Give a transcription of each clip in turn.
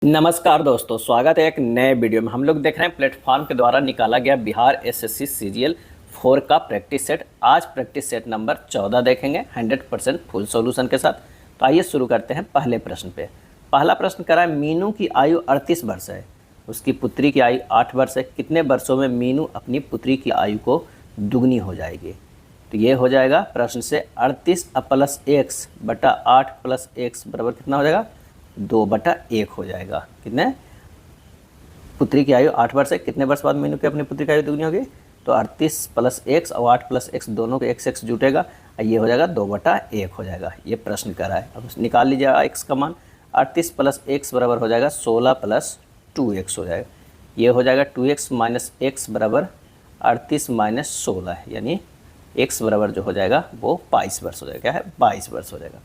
नमस्कार दोस्तों, स्वागत है एक नए वीडियो में। हम लोग देख रहे हैं प्लेटफॉर्म के द्वारा निकाला गया बिहार एसएससी सीजीएल 4 का प्रैक्टिस सेट। आज प्रैक्टिस सेट नंबर 14 देखेंगे 100% फुल सॉल्यूशन के साथ। तो आइए शुरू करते हैं पहले प्रश्न पे। पहला प्रश्न करा है, मीनू की आयु 38 वर्ष है, उसकी पुत्री की आयु 8 वर्ष है। कितने वर्षों में मीनू अपनी पुत्री की आयु को दुगनी हो जाएगी? तो ये हो जाएगा प्रश्न से 38 प्लस एक्स बटा 8 प्लस एक्स बराबर कितना हो जाएगा? 2/1 हो जाएगा। कितने? पुत्री की आयु 8 वर्ष है, कितने वर्ष बाद मीनू की अपनी पुत्री की आयु दुगनी होगी? तो 38 प्लस एक्स और 8 प्लस एक्स दोनों के एक्स जुटेगा, ये हो जाएगा 2/1 हो जाएगा। ये प्रश्न कर रहा है। अब निकाल लीजिएगा एक्स का मान। 38 प्लस एक्स बराबर हो जाएगा 16 प्लस 2x हो जाएगा। ये हो जाएगा 2x माइनस एक्स बराबर 38 माइनस 16, यानी एक्स बराबर जो हो जाएगा वो 22 वर्ष हो जाएगा। क्या है? 22 वर्ष हो जाएगा।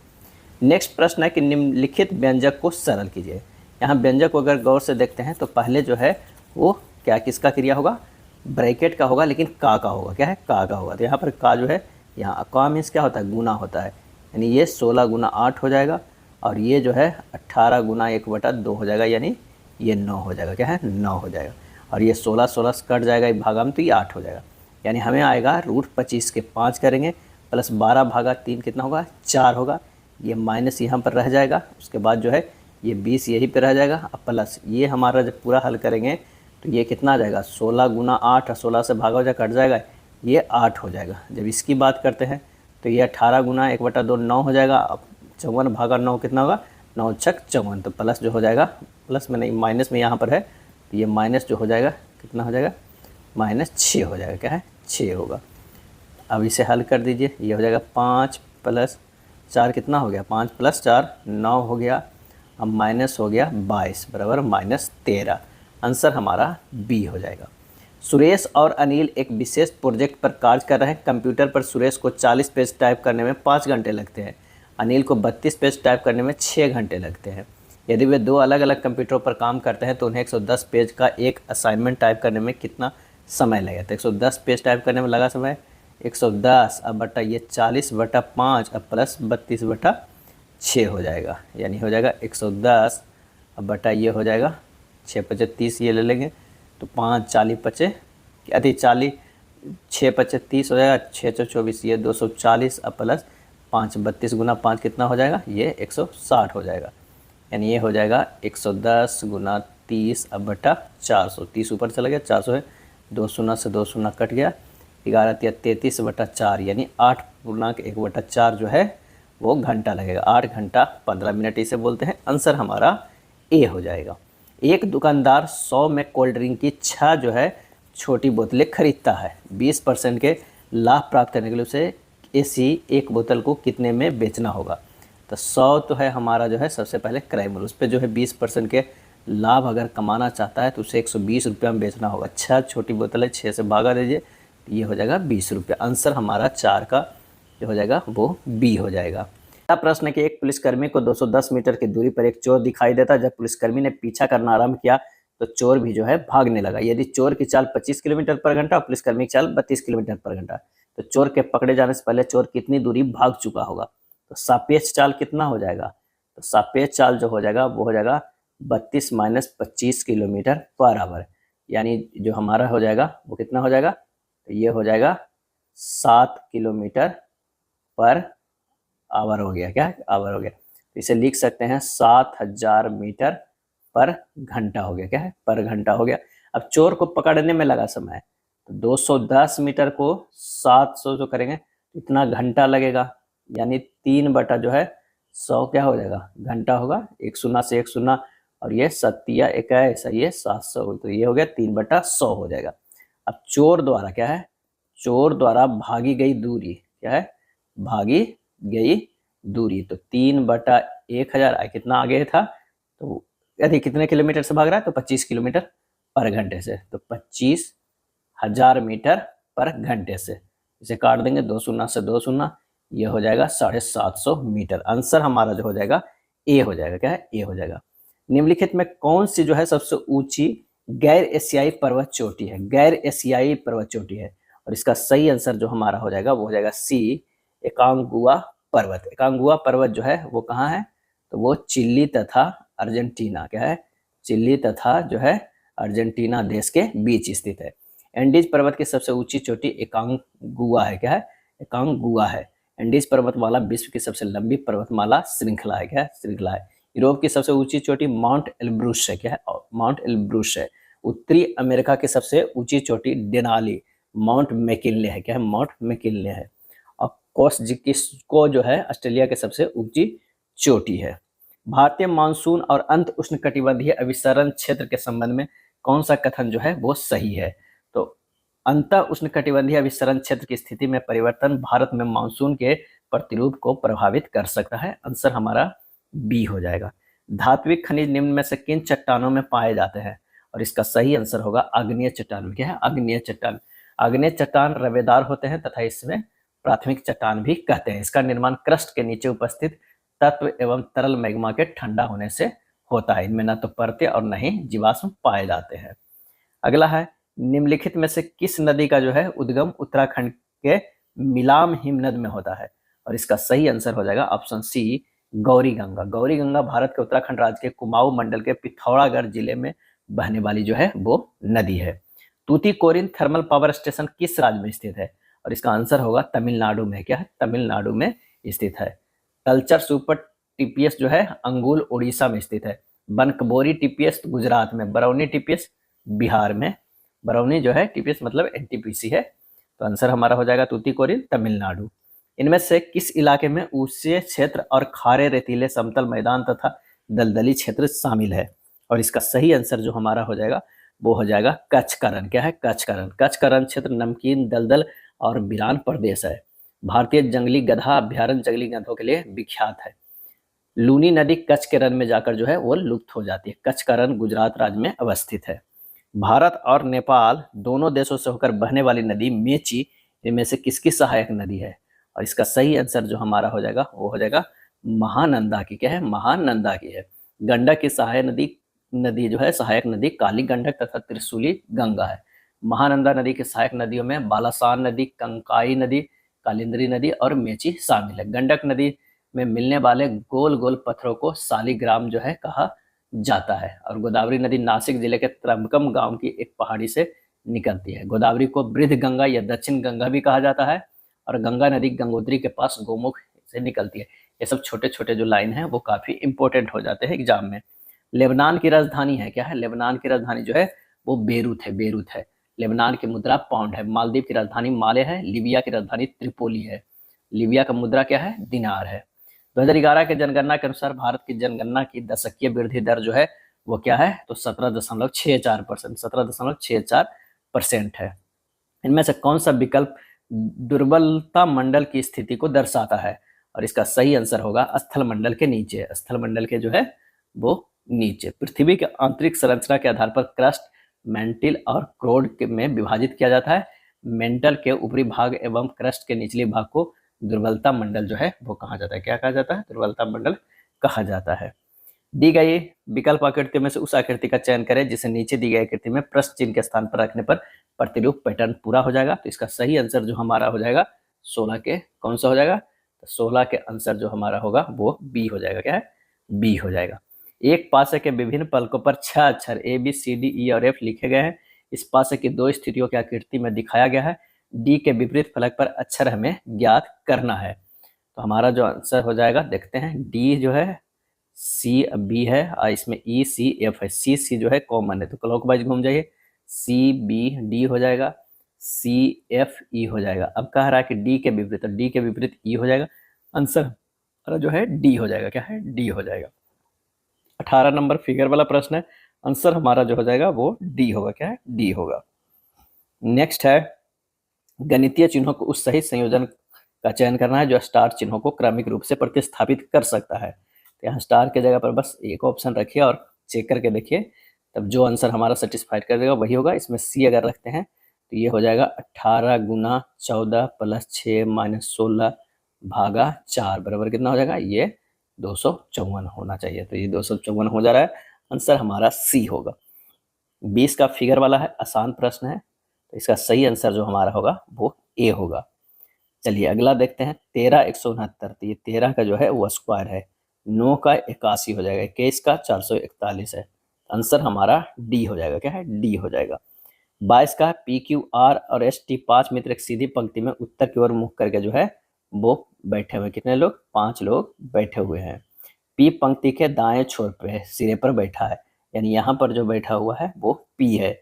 नेक्स्ट प्रश्न है कि निम्नलिखित व्यंजक को सरल कीजिए। यहाँ व्यंजक को अगर गौर से देखते हैं तो पहले जो है वो क्या किसका क्रिया होगा? ब्रैकेट का होगा, लेकिन का होगा। क्या है? का होगा। तो यहाँ पर का जो है, यहाँ का मीन्स क्या होता है? गुना होता है, यानी ये 16 गुना 8 हो जाएगा, और ये जो है 18 गुना 1/2 हो जाएगा, यानी ये 9 हो जाएगा। क्या है? 9 हो जाएगा। और ये 16 से कट जाएगा भागा में, तो ये 8 हो जाएगा। यानी हमें आएगा √25 के 5 करेंगे, प्लस 12 भागा 3 कितना होगा? 4 होगा। ये माइनस यहाँ पर रह जाएगा, उसके बाद जो है ये 20 यहीं पे रह जाएगा, अब प्लस ये हमारा जब पूरा हल करेंगे तो ये कितना आ जाएगा? 16 गुना 8, 16 से भागा हो जाए कट जाएगा, ये 8 हो जाएगा। जब इसकी बात करते हैं तो ये 18 गुना 1/2 9 हो जाएगा। अब 54 भागा 9 कितना होगा? 9 छक 54, तो प्लस जो हो जाएगा, प्लस में नहीं माइनस में यहाँ पर है, तो ये माइनस जो हो जाएगा कितना हो जाएगा? -6 हो जाएगा। क्या है? 6 होगा। अब इसे हल कर दीजिए, ये हो जाएगा 5 प्लस 4 कितना हो गया? 5 प्लस 4 9 हो गया। अब माइनस हो गया 22 बराबर -13। आंसर हमारा बी हो जाएगा। सुरेश और अनिल एक विशेष प्रोजेक्ट पर कार्य कर रहे हैं। कंप्यूटर पर सुरेश को 40 पेज टाइप करने में 5 घंटे लगते हैं, अनिल को 32 पेज टाइप करने में 6 घंटे लगते हैं। यदि वे दो अलग अलग कंप्यूटरों पर काम करते हैं तो उन्हें 110 पेज का एक असाइनमेंट टाइप करने में कितना समय लगेगा? तो 110 पेज टाइप करने में लगा समय 110, अब बटा ये 40/5, अब प्लस 32/6 हो जाएगा, यानी हो जाएगा 110, अब बटा ये हो जाएगा 6 × 5 = 30, ये ले लेंगे तो 5 40 × 5 40, 6 × 5 = 30 हो जाएगा, 6 × 24 ये 240, अब प्लस 5 32 गुना 5 कितना हो जाएगा? ये 160 हो जाएगा, यानी ये हो जाएगा 110 गुना 30, अब बटा 400, 30 ऊपर चला गया, 400 है, 2 शून्य से 2 शून्य कट गया, 11 × 33/4, यानी 8 गुना 1/4 जो है वो घंटा लगेगा। 8 घंटा 15 मिनट इसे बोलते हैं। आंसर हमारा ए हो जाएगा। एक दुकानदार 100 में कोल्ड ड्रिंक की 6 जो है छोटी बोतलें खरीदता है। 20% के लाभ प्राप्त करने के लिए उसे ऐसी एक बोतल को कितने में बेचना होगा? तो 100 तो है हमारा जो है सबसे पहले क्रय मूल्य, उस पर जो है 20% के लाभ अगर कमाना चाहता है तो उसे 120 रुपये में बेचना होगा। 6 छोटी बोतलें, 6 से भागा दीजिए, ये हो जाएगा 20 रुपये। आंसर हमारा 4 का जो हो जाएगा वो बी हो जाएगा। अगला प्रश्न है कि एक पुलिसकर्मी को 210 मीटर की दूरी पर एक चोर दिखाई देता है। जब पुलिसकर्मी ने पीछा करना आरंभ किया तो चोर भी जो है भागने लगा। यदि चोर की चाल 25 किलोमीटर पर घंटा और पुलिसकर्मी की चाल 32 किलोमीटर पर घंटा, तो चोर के पकड़े जाने से पहले चोर कितनी दूरी भाग चुका होगा? तो सापेक्ष चाल कितना हो जाएगा? तो सापेक्ष चाल जो हो जाएगा वो हो जाएगा 32 - 25 किलोमीटर पर आवर, यानी जो हमारा हो जाएगा वो कितना हो जाएगा? तो ये हो जाएगा 7 किलोमीटर पर आवर हो गया। क्या? आवर हो गया। तो इसे लिख सकते हैं 7000 मीटर पर घंटा हो गया। क्या है? पर घंटा हो गया। अब चोर को पकड़ने में लगा समय, तो 210 मीटर को 700 जो करेंगे इतना घंटा लगेगा, यानी 3 बटा जो है 100 क्या हो जाएगा? घंटा होगा। 1 शून्य से 1 शून्य, और ये 7 21, ये 700, तो ये हो गया 3/100 हो जाएगा। अब चोर द्वारा क्या है? चोर द्वारा भागी गई दूरी क्या है? भागी गई दूरी, तो 3/1000 कितना आगे था? तो यदि कितने किलोमीटर से भाग रहा है? तो 25 किलोमीटर पर घंटे से, तो 25,000 मीटर पर घंटे से। इसे काट देंगे, 2 शून्य से 2 शून्य, ये हो जाएगा 750 मीटर। आंसर हमारा जो हो जाएगा ए हो जाएगा। क्या है? ए हो जाएगा। निम्नलिखित में कौन सी जो है सबसे ऊंची गैर एशियाई पर्वत चोटी है? गैर एशियाई पर्वत चोटी है, और इसका सही आंसर जो हमारा हो जाएगा वो हो जाएगा सी, एकांगुआ पर्वत। एकांगुआ पर्वत जो है वो कहाँ है? तो वो चिली तथा अर्जेंटीना क्या है? चिली तथा जो है अर्जेंटीना देश के बीच स्थित है। एंडीज पर्वत की सबसे ऊंची चोटी एकांगुआ है। क्या है? एकांगुआ है। एंडीज पर्वतमाला विश्व की सबसे लंबी पर्वतमाला श्रृंखला है। क्या है? श्रृंखला है। यूरोप की सबसे ऊंची चोटी माउंट एल्ब्रूस है। क्या है? माउंट एल्ब्रूस है। उत्तरी अमेरिका की सबसे ऊंची चोटी डेनाली माउंट मैकिन्ले है। क्या है? माउंट मैकिन्ले है। और कोस्टजिकिस्को जो है ऑस्ट्रेलिया के सबसे ऊंची चोटी है। भारतीय मानसून और अंत उष्णकटिबंधीय अभिसरण क्षेत्र के संबंध में कौन सा कथन जो है वो सही है? तो अंत उष्णकटिबंधीय अभिसरण क्षेत्र की स्थिति में परिवर्तन भारत में मानसून के प्रतिरूप को प्रभावित कर सकता है। आंसर हमारा बी हो जाएगा। धात्विक खनिज निम्न में से किन चट्टानों में पाए जाते हैं? और इसका सही आंसर होगा आग्नेय चट्टान। क्या है? आग्नेय चट्टान। आग्नेय चट्टान रवेदार होते हैं तथा इसमें प्राथमिक चट्टान भी कहते हैं। इसका निर्माण क्रस्ट के नीचे उपस्थित तत्व एवं तरल मैग्मा के ठंडा होने से होता है। इनमें न तो परतें और न ही जीवाश्म पाए जाते हैं। अगला है, निम्नलिखित में से किस नदी का जो है उद्गम उत्तराखंड के मिलाम हिमनद में होता है? और इसका सही आंसर हो जाएगा ऑप्शन सी, गौरी गंगा। गौरी गंगा भारत के उत्तराखंड राज्य के कुमाऊं मंडल के पिथौरागढ़ जिले में बहने वाली जो है वो नदी है। तूतीकोरिन थर्मल पावर स्टेशन किस राज्य में स्थित है? और इसका आंसर होगा तमिलनाडु में। क्या है? तमिलनाडु में स्थित है। कल्चर सुपर टीपीएस जो है अंगुल उड़ीसा में स्थित है। बनकबोरी टीपीएस गुजरात में, बरौनी टीपीएस बिहार में। बरौनी जो है टीपीएस मतलब एनटीपीसी है। तो आंसर हमारा हो जाएगा तूतीकोरिन तमिलनाडु। इनमें से किस इलाके में ऊंचे क्षेत्र और खारे रेतीले समतल मैदान तथा दलदली क्षेत्र शामिल है? और इसका सही आंसर जो हमारा हो जाएगा वो हो जाएगा कच्छ का रण। क्या है? कच्छ का रण। कच्छ का रण क्षेत्र नमकीन, दलदल और वीरान प्रदेश है। भारतीय जंगली गधा अभ्यारण्य जंगली गधों के लिए विख्यात है। लूनी नदी कच्छ के रण में जाकर जो है वो लुप्त हो जाती है। कच्छ का रण गुजरात राज्य में अवस्थित है। भारत और नेपाल दोनों देशों से होकर बहने वाली नदी मेची इनमें से किसकी सहायक नदी है? और इसका सही आंसर जो हमारा हो जाएगा वो हो जाएगा महानंदा की। क्या है? महानंदा की है। गंडक की सहायक नदी जो है सहायक नदी काली गंडक तथा त्रिशूली गंगा है। महानंदा नदी की सहायक नदियों में बालासान नदी, कंकाई नदी, कालिंदी नदी और मेची शामिल है। गंडक नदी में मिलने वाले गोल गोल पत्थरों को सालिग्राम जो है कहा जाता है। और गोदावरी नदी नासिक जिले के त्रंबकम गांव की एक पहाड़ी से निकलती है। गोदावरी को वृद्ध गंगा या दक्षिण गंगा भी कहा जाता है। और गंगा नदी गंगोत्री के पास गोमुख से निकलती है। ये सब छोटे छोटे जो लाइन है वो काफी इंपॉर्टेंट हो जाते हैं एग्जाम में। लेबनान की राजधानी है। क्या है? लेबनान की राजधानी जो है वो बेरूत है। बेरूत है। लेबनान की मुद्रा पाउंड है। मालदीव की राजधानी माले है। लीबिया की राजधानी त्रिपोली है। लीबिया का मुद्रा क्या है? दिनार है। 2011 के जनगणना के अनुसार भारत की जनगणना की दशकीय वृद्धि दर जो है वो क्या है? तो 17.64%। 17.64% है। इनमें से कौन सा विकल्प दुर्बलता मंडल की स्थिति को दर्शाता है? और इसका सही आंसर होगा स्थल मंडल के नीचे। स्थल मंडल के जो है वो नीचे। पृथ्वी के आंतरिक संरचना के आधार पर क्रस्ट, मेंटिल और क्रोड में विभाजित किया जाता है। मेंटल के ऊपरी भाग एवं क्रस्ट के निचले भाग को दुर्बलता मंडल जो है वो कहा जाता है। क्या कहा जाता है? दुर्बलता मंडल कहा जाता है। दी गई विकल्प आकृतियों में से उस आकृति का चयन करें जिसे नीचे दी गई आकृति में प्रश्न चिन्ह के स्थान पर रखने पर प्रतिरूप पैटर्न पूरा हो जाएगा। तो इसका सही आंसर जो हमारा हो जाएगा 16 के कौन सा हो जाएगा? तो 16 के आंसर जो हमारा होगा वो बी हो जाएगा। क्या है? बी हो जाएगा। एक पासे के विभिन्न पलकों पर 6 अक्षर A B C D E और एफ लिखे गए हैं। इस पासे की 2 स्थितियों की आकृति में दिखाया गया है। डी के विपरीत फलक पर अक्षर हमें ज्ञात करना है। तो हमारा जो आंसर हो जाएगा देखते हैं। डी जो है, सी बी है और इसमें ई सी एफ है। सी सी जो है कॉमन है तो क्लॉकवाइज घूम जाइए। सी बी डी हो जाएगा, सी एफ ई हो जाएगा। अब कह रहा है कि डी के विपरीत, तो डी के विपरीत ई हो जाएगा। आंसर हमारा जो है डी हो जाएगा। क्या है? डी हो जाएगा। 18 नंबर फिगर वाला प्रश्न है। आंसर हमारा जो हो जाएगा वो डी होगा। क्या है? डी होगा। नेक्स्ट है, गणितीय चिन्हों को उस सही संयोजन का चयन करना है जो स्टार चिन्हों को क्रमिक रूप से प्रतिस्थापित कर सकता है। तो यहाँ स्टार के जगह पर बस एक ऑप्शन रखिए और चेक करके देखिए, तब जो आंसर हमारा सेटिस्फाइड कर देगा वही होगा। इसमें सी अगर रखते हैं तो ये हो जाएगा 18 गुना 14 प्लस 6 माइनस 16 भागा 4 बराबर कितना हो जाएगा? ये 254 होना चाहिए। तो ये 254 हो जा रहा है। आंसर हमारा सी होगा। 20 का फिगर वाला है, आसान प्रश्न है। तो इसका सही आंसर जो हमारा होगा वो ए होगा। चलिए अगला देखते हैं। 13 169, तो ये 13 का जो है वो स्क्वायर है। 9 का 81 हो जाएगा। 21 का 441 है। आंसर हमारा डी हो जाएगा। क्या है? डी हो जाएगा। 22 का पी क्यू आर और एस टी 5 मित्र एक सीधी पंक्ति में उत्तर की ओर मुख करके जो है वो बैठे हुए। कितने लोग? 5 लोग बैठे हुए हैं। पी पंक्ति के दाएं छोर पे सिरे पर बैठा है, यानी यहाँ पर जो बैठा हुआ है वो पी है।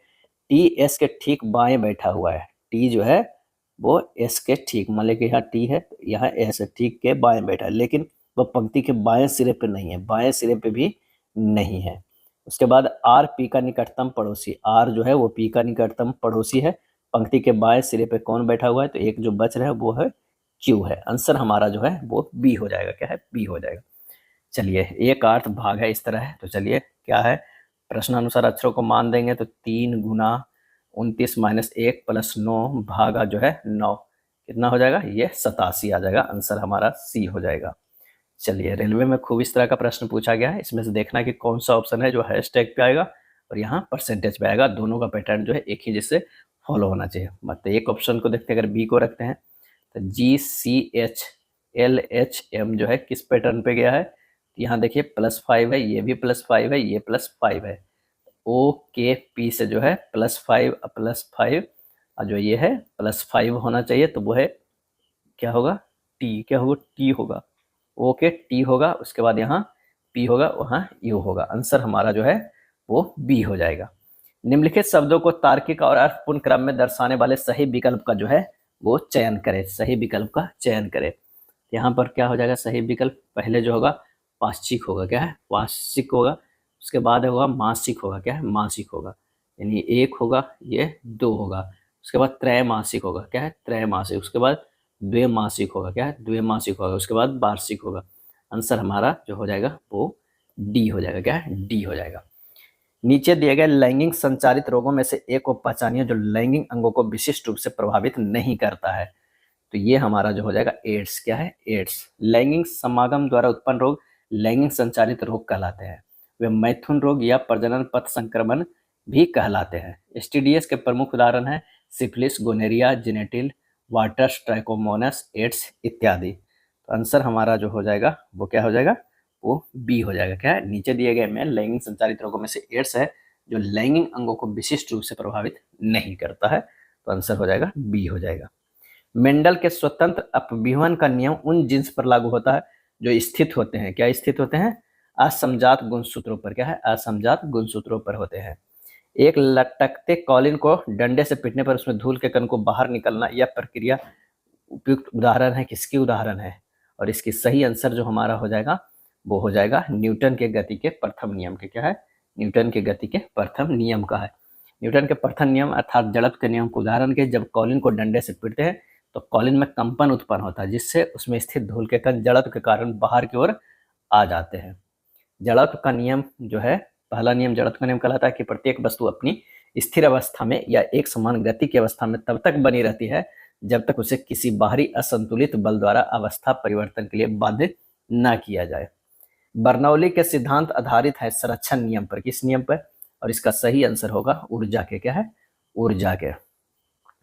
टी एस के ठीक बाएं बैठा हुआ है। टी जो है वो एस के ठीक, मान लीजिए यहाँ टी है, यहाँ एस है, ठीक के बाएं बैठा है, लेकिन वो पंक्ति के बाएं सिरे पे नहीं है, बाएं सिरे पे भी नहीं है। उसके बाद आर पी का निकटतम पड़ोसी, आर जो है वो पी का निकटतम पड़ोसी है। पंक्ति के बाएं सिरे पे कौन बैठा हुआ है? तो एक जो बच रहा है वो है क्यू है। आंसर हमारा जो है वो बी हो जाएगा। क्या है? बी हो जाएगा। चलिए, एक अर्थ भाग है इस तरह है, तो चलिए क्या है, प्रश्नानुसार अक्षरों को मान देंगे तो 3 गुना 29 माइनस 1 प्लस 9 भागा जो है 9, कितना हो जाएगा? ये 87 आ जाएगा। आंसर हमारा सी हो जाएगा। चलिए, रेलवे में खूब इस तरह का प्रश्न पूछा गया है, इसमें से देखना कि कौन सा ऑप्शन है जो हैशटैग पे आएगा और यहाँ परसेंटेज पे आएगा। दोनों का पैटर्न जो है एक ही जिससे फॉलो होना चाहिए। मतलब एक ऑप्शन को देखते हैं, अगर बी को रखते हैं तो GCHLHM जो है किस पैटर्न पे गया है? यहाँ देखिए +5 है, ये भी +5 है, ये +5 है। OKP से जो है +5 और जो ये है +5 होना चाहिए, तो वो है क्या होगा? टी। क्या होगा? टी होगा। ओके, टी होगा, उसके बाद यहाँ पी होगा, वहाँ यू होगा। आंसर हमारा जो है वो बी हो जाएगा। निम्नलिखित शब्दों को तार्किक और अर्थपूर्ण क्रम में दर्शाने वाले सही विकल्प का जो है वो चयन करें। सही विकल्प का चयन करें। यहाँ पर क्या हो जाएगा सही विकल्प? पहले जो होगा पाक्षिक होगा। क्या है? पाक्षिक होगा। उसके बाद होगा मासिक होगा। क्या है? मासिक होगा, यानी 1 होगा, ये 2 होगा। उसके बाद त्रैमासिक होगा। क्या है? त्रैमासिक। उसके बाद द्विमासिक होगा। क्या है? द्विमासिक होगा। उसके बाद वार्षिक होगा। आंसर हमारा जो हो जाएगा वो डी हो जाएगा। क्या है? डी हो जाएगा। नीचे दिए गए लैंगिक संचारित रोगों में से एक को पहचानिए जो लैंगिक अंगों को विशिष्ट रूप से प्रभावित नहीं करता है। तो ये हमारा जो हो जाएगा एड्स। क्या है? एड्स। लैंगिक समागम द्वारा उत्पन्न रोग लैंगिक संचारित रोग कहलाते हैं। वे मैथुन रोग या प्रजनन पथ संक्रमण भी कहलाते हैं। एसटीडीएस के प्रमुख उदाहरण हैं सिफिलिस, गोनेरिया, जेनेटिल, वाटर्स, ट्राइकोमोनस, एड्स इत्यादि। तो आंसर हमारा जो हो जाएगा वो क्या हो जाएगा? वो बी हो जाएगा। क्या है? नीचे दिए गए में लैंगिक संचारित रोगों में से एड्स है जो लैंगिक अंगों को विशिष्ट रूप से प्रभावित नहीं करता है। तो आंसर हो जाएगा बी हो जाएगा। मेंडल के स्वतंत्र अपव्यूहन का नियम उन जीन्स पर लागू होता है जो स्थित होते हैं। क्या स्थित होते हैं? असमजात गुणसूत्रों पर। क्या है? असमजात गुणसूत्रों पर होते हैं। एक लटकते कॉलिन को डंडे से पीटने पर उसमें धूल के कण को बाहर निकलना, यह प्रक्रिया उपयुक्त उदाहरण है। किसकी उदाहरण है? और इसकी सही आंसर जो हमारा हो जाएगा वो हो जाएगा न्यूटन के गति के प्रथम नियम के। क्या है? न्यूटन के गति के प्रथम नियम का है। न्यूटन के प्रथम नियम अर्थात जड़त्व के नियम को उदाहरण के जब कॉलिन को डंडे से पीटते हैं तो कॉलिन में कंपन उत्पन्न होता है, जिससे उसमें स्थित धूल के कण जड़त्व के कारण बाहर की ओर आ जाते हैं। जड़त्व का नियम जो है, पहला नियम जड़त्व का नियम कहलाता है कि प्रत्येक वस्तु अपनी स्थिर अवस्था में या एक समान गति की अवस्था में तब तक बनी रहती है जब तक उसे किसी बाहरी असंतुलित बल द्वारा अवस्था परिवर्तन के लिए बाध्य न किया जाए। बर्नौली के सिद्धांत आधारित है संरक्षण नियम पर। किस नियम पर? और इसका सही आंसर होगा ऊर्जा के। क्या है? ऊर्जा के।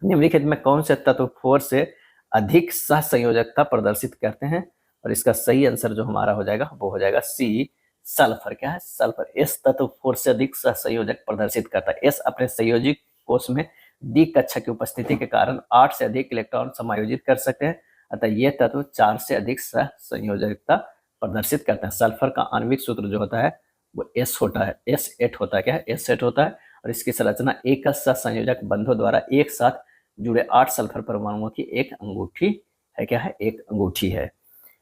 निम्नलिखित में कौन से तत्व 4 से अधिक सहसंयोजकता प्रदर्शित करते हैं? और इसका सही आंसर जो हमारा हो जाएगा वो हो जाएगा सी, सल्फर। क्या है? सल्फर। एस तत्व 4 से अधिक सहसंयोजक प्रदर्शित करता है। एस अपने संयोजी कोष में डी कक्षा की उपस्थिति के कारण 8 से अधिक इलेक्ट्रॉन समायोजित कर सकते हैं, अतः ये तत्व 4 से अधिक सहसंयोजकता प्रदर्शित करते हैं। सल्फर का आणविक सूत्र जो होता है वो एस होता है, S8 होता है। क्या है? S8 होता है। और इसकी संरचना एक सहसंयोजक बंधों द्वारा एक साथ जुड़े 8 सल्फर परमाणुओं की एक अंगूठी है। क्या है? एक अंगूठी है।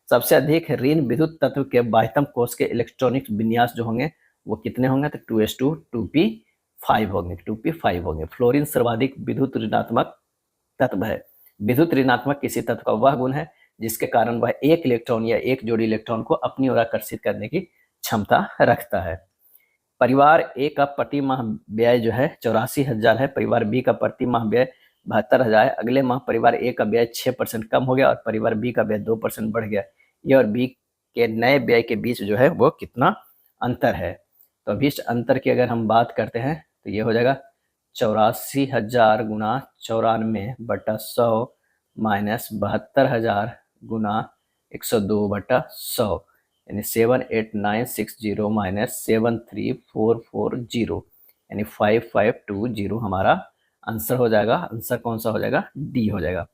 सबसे अधिक ऋण विद्युत तत्व के बाह्यतम कोष के इलेक्ट्रॉनिक विन्यास जो होंगे वो कितने होंगे? तो 2s2 2p5 होंगे। 2p5 होंगे। फ्लोरीन सर्वाधिक विद्युत ऋणात्मक तत्व है। विद्युत ऋणात्मक किसी तत्व का वह गुण है जिसके कारण वह एक इलेक्ट्रॉन या एक जोड़ी इलेक्ट्रॉन को अपनी ओर आकर्षित करने की क्षमता रखता है। परिवार ए का प्रति माह व्यय जो है 84,000 है। परिवार बी का प्रति माह व्यय 72,000 है। अगले माह परिवार ए का व्यय 6% कम हो गया और परिवार बी का व्यय 2% बढ़ गया। ये और बी के नए व्यय के बीच जो है वो कितना अंतर है? तो अभीष्ट अंतर की अगर हम बात करते हैं तो ये हो जाएगा 84,000 गुना 94/100 माइनस 72,000 गुना 102/100। यानी 78960 माइनस 73440 यानी 5520 हमारा आंसर हो जाएगा। आंसर कौन सा हो जाएगा? डी हो जाएगा।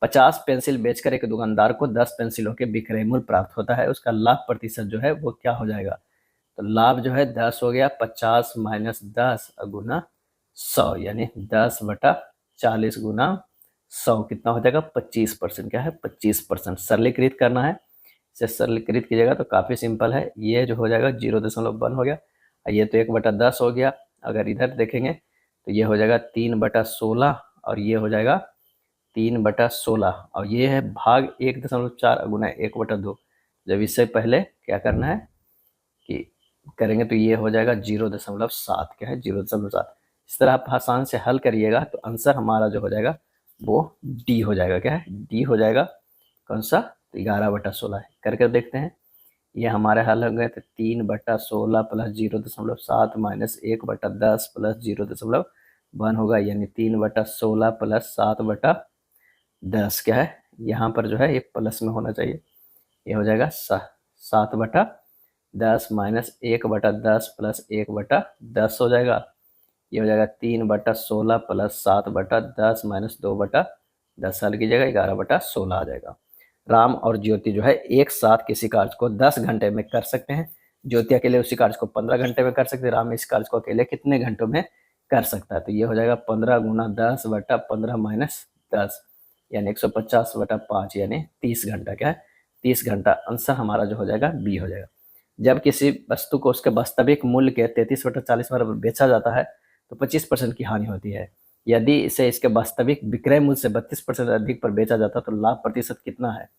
50 पेंसिल बेचकर एक दुकानदार को 10 पेंसिलों के विक्रय मूल्य प्राप्त होता है, उसका लाभ प्रतिशत जो है वो क्या हो जाएगा? तो लाभ जो है 10 हो गया, 50 माइनस 10 गुना 100 यानी 10/40 गुना 100 कितना हो जाएगा? 25%। क्या है? 25%। सरलीकृत करना है, इसे सरलीकृत कीजिएगा तो काफ़ी सिंपल है। ये जो हो जाएगा 0.1 हो गया, ये तो 1/10 हो गया। अगर इधर देखेंगे तो ये हो जाएगा 3/16 और ये हो जाएगा 3/16 और ये है भाग 1.4 गुना 1/2। जब इससे पहले क्या करना है कि करेंगे तो ये हो जाएगा 0.7। क्या है? 0.7। इस तरह आप आसान से हल करिएगा तो आंसर हमारा जो हो जाएगा वो डी हो जाएगा। क्या है? डी हो जाएगा। कौन सा? तो 11/16 है। करके देखते हैं। ये हमारे हल हो गए थे 3/16 प्लस 0.7 माइनस 1/10 प्लस 0.1 होगा, यानी 3/16 प्लस 7/10। क्या है? यहाँ पर जो है ये प्लस में होना चाहिए। ये हो जाएगा 7/10 माइनस 1/10 प्लस 1/10 हो जाएगा। ये हो जाएगा 3/16 प्लस 7/10 माइनस 2/10 हल कीजिएगा, 11/16 आ जाएगा। राम और ज्योति जो है एक साथ किसी कार्य को 10 घंटे में कर सकते हैं। ज्योति अकेले उसी कार्य को 15 घंटे में कर सकते हैं। राम इस कार्य को अकेले कितने घंटों में कर सकता है? तो ये हो जाएगा 15 गुना 10/15 माइनस 10 यानी 150/5 यानी 30 घंटा। क्या है? 30 घंटा। आंसर हमारा जो हो जाएगा बी हो जाएगा। जब किसी वस्तु को उसके वास्तविक मूल्य के 33/40 बराबर बेचा जाता है तो 25% की हानि होती है। यदि इसे इसके वास्तविक विक्रय मूल्य से 32% अधिक पर बेचा जाता तो लाभ प्रतिशत कितना है?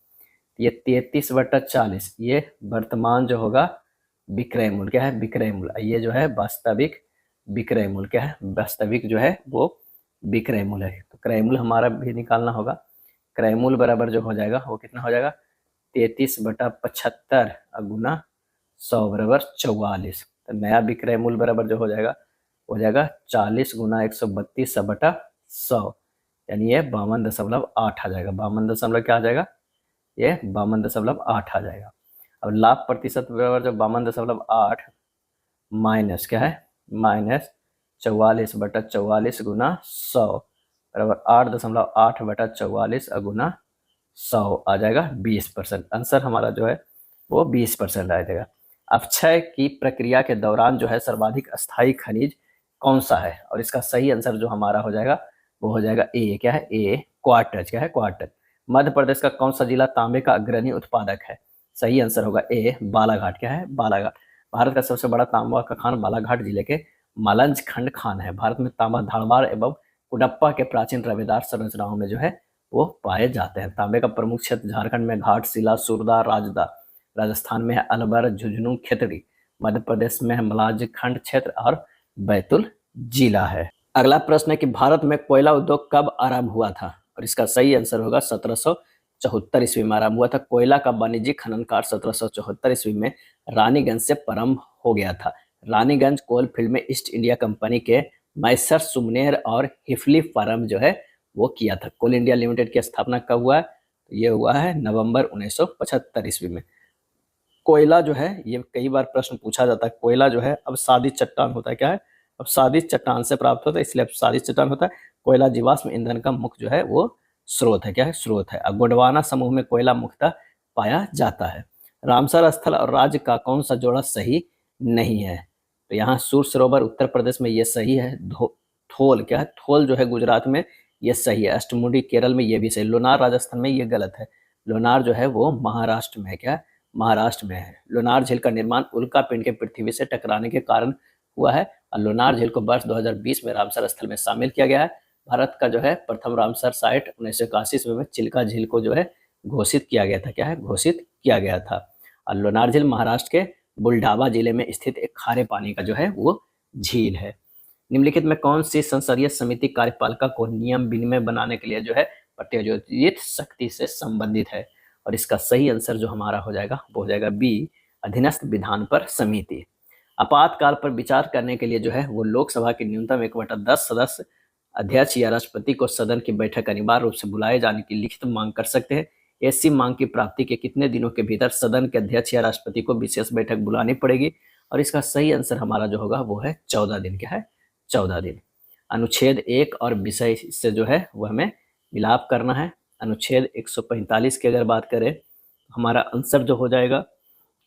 ये 33/40 ये वर्तमान जो होगा विक्रय मूल्य। क्या है? विक्रय मूल्य। ये जो है वास्तविक विक्रय मूल्य। क्या है? वास्तविक जो है वो विक्रय मूल्य है। तो क्रय मूल्य हमारा भी निकालना होगा। क्रय मूल्य बराबर जो हो जाएगा वो कितना हो जाएगा? 33/75 गुना 100 बराबर 44। तो नया विक्रय मूल्य बराबर जो हो जाएगा 40 गुना 132/100 यानी ये 52.8 आ जाएगा। 52 क्या आ जाएगा? ये 52.8 आ जाएगा। अब लाभ प्रतिशत बराबर जो 52.8 माइनस क्या है? माइनस 44/44 गुना 100 बराबर 8.8/44 गुना 100 आ जाएगा 20%। आंसर हमारा जो है वो 20% आ जाएगा। अपक्षय की प्रक्रिया के दौरान जो है सर्वाधिक अस्थायी खनिज कौन सा है? और इसका सही आंसर जो हमारा हो जाएगा वो हो जाएगा ए। क्या है? ए क्वार्टज। क्या है? क्वार्टज। मध्य प्रदेश का कौन सा जिला तांबे का अग्रणी उत्पादक है? सही आंसर होगा ए बालाघाट। क्या है? बालाघाट। भारत का सबसे बड़ा तांबा का खान बालाघाट जिले के मालंज खंड खान है। भारत में तांबा धारवाड़ एवं कुडप्पा के प्राचीन रवेदार संरचनाओं में जो है वो पाए जाते हैं। तांबे का प्रमुख क्षेत्र झारखंड में घाटशिला, सुरदा, राजदा, राजस्थान में है अलवर, झुंझुनू, खेतड़ी, मध्य प्रदेश में है मलाजखंड क्षेत्र और बैतुल जिला है। अगला प्रश्न है कि भारत में कोयला उद्योग कब आरंभ हुआ था? और इसका सही आंसर होगा 1774 ईस्वी में आरंभ हुआ था। कोयला का वाणिज्यिक खनन कार्य 1774 ईस्वी में रानीगंज से प्रारंभ हो गया था। रानीगंज कोल फील्ड में ईस्ट इंडिया कंपनी के मैसर सुमनेर और हिफली फार्म जो है वो किया था। कोल इंडिया लिमिटेड की स्थापना कब हुआ है? तो ये हुआ है नवंबर 1975 ईस्वी में। कोयला जो है ये कई बार प्रश्न पूछा जाता है। कोयला जो है अब सादी चट्टान होता है। क्या है? अब सादी चट्टान से प्राप्त होता है, इसलिए अब सादी चट्टान होता है। कोयला जीवाश्म ईंधन का मुख्य जो है वो स्रोत है। क्या है? स्रोत है। अब गोंडवाना समूह में कोयला मुख्यतः पाया जाता है। रामसर स्थल और राज्य का कौन सा जोड़ा सही नहीं है? तो यहाँ सूर सरोवर उत्तर प्रदेश में ये सही है। थोल। क्या है? थोल जो है गुजरात में ये सही है। अष्टमुडी केरल में ये भी सही। लोनार राजस्थान में ये गलत है। लोनार जो है वो महाराष्ट्र में है। क्या? महाराष्ट्र में है। लोनार झील का निर्माण उल्का पिंड के पृथ्वी से टकराने के कारण हुआ है और लोनार झील को वर्ष 2020 में रामसर स्थल में शामिल किया गया है। भारत का जो है प्रथम रामसर साइट 1981 ईस्वी में चिल्का झील को जो है घोषित किया गया था। क्या है? घोषित किया गया था। और लोनार झील महाराष्ट्र के बुलढावा जिले में स्थित एक खारे पानी का जो है वो झील है। निम्नलिखित में कौन सी संसदीय समिति कार्यपालिका को नियम विनिमय बनाने के लिए जो है प्रत्योजित शक्ति से संबंधित है? और इसका सही आंसर जो हमारा हो जाएगा वो हो जाएगा बी अधीनस्थ विधान पर समिति। आपातकाल पर विचार करने के लिए जो है वो लोकसभा के न्यूनतम 1/10 सदस्य अध्यक्ष या राष्ट्रपति को सदन की बैठक अनिवार्य रूप से बुलाए जाने की लिखित मांग कर सकते हैं। ऐसी मांग की प्राप्ति के कितने दिनों के भीतर सदन के अध्यक्ष या राष्ट्रपति को विशेष बैठक बुलानी पड़ेगी? और इसका सही आंसर हमारा जो होगा वो है 14 दिन। क्या है? 14 दिन। अनुच्छेद 1 और विषय से जो है वो हमें मिलाप करना है। अनुच्छेद 145 की अगर बात करें तो हमारा आंसर जो हो जाएगा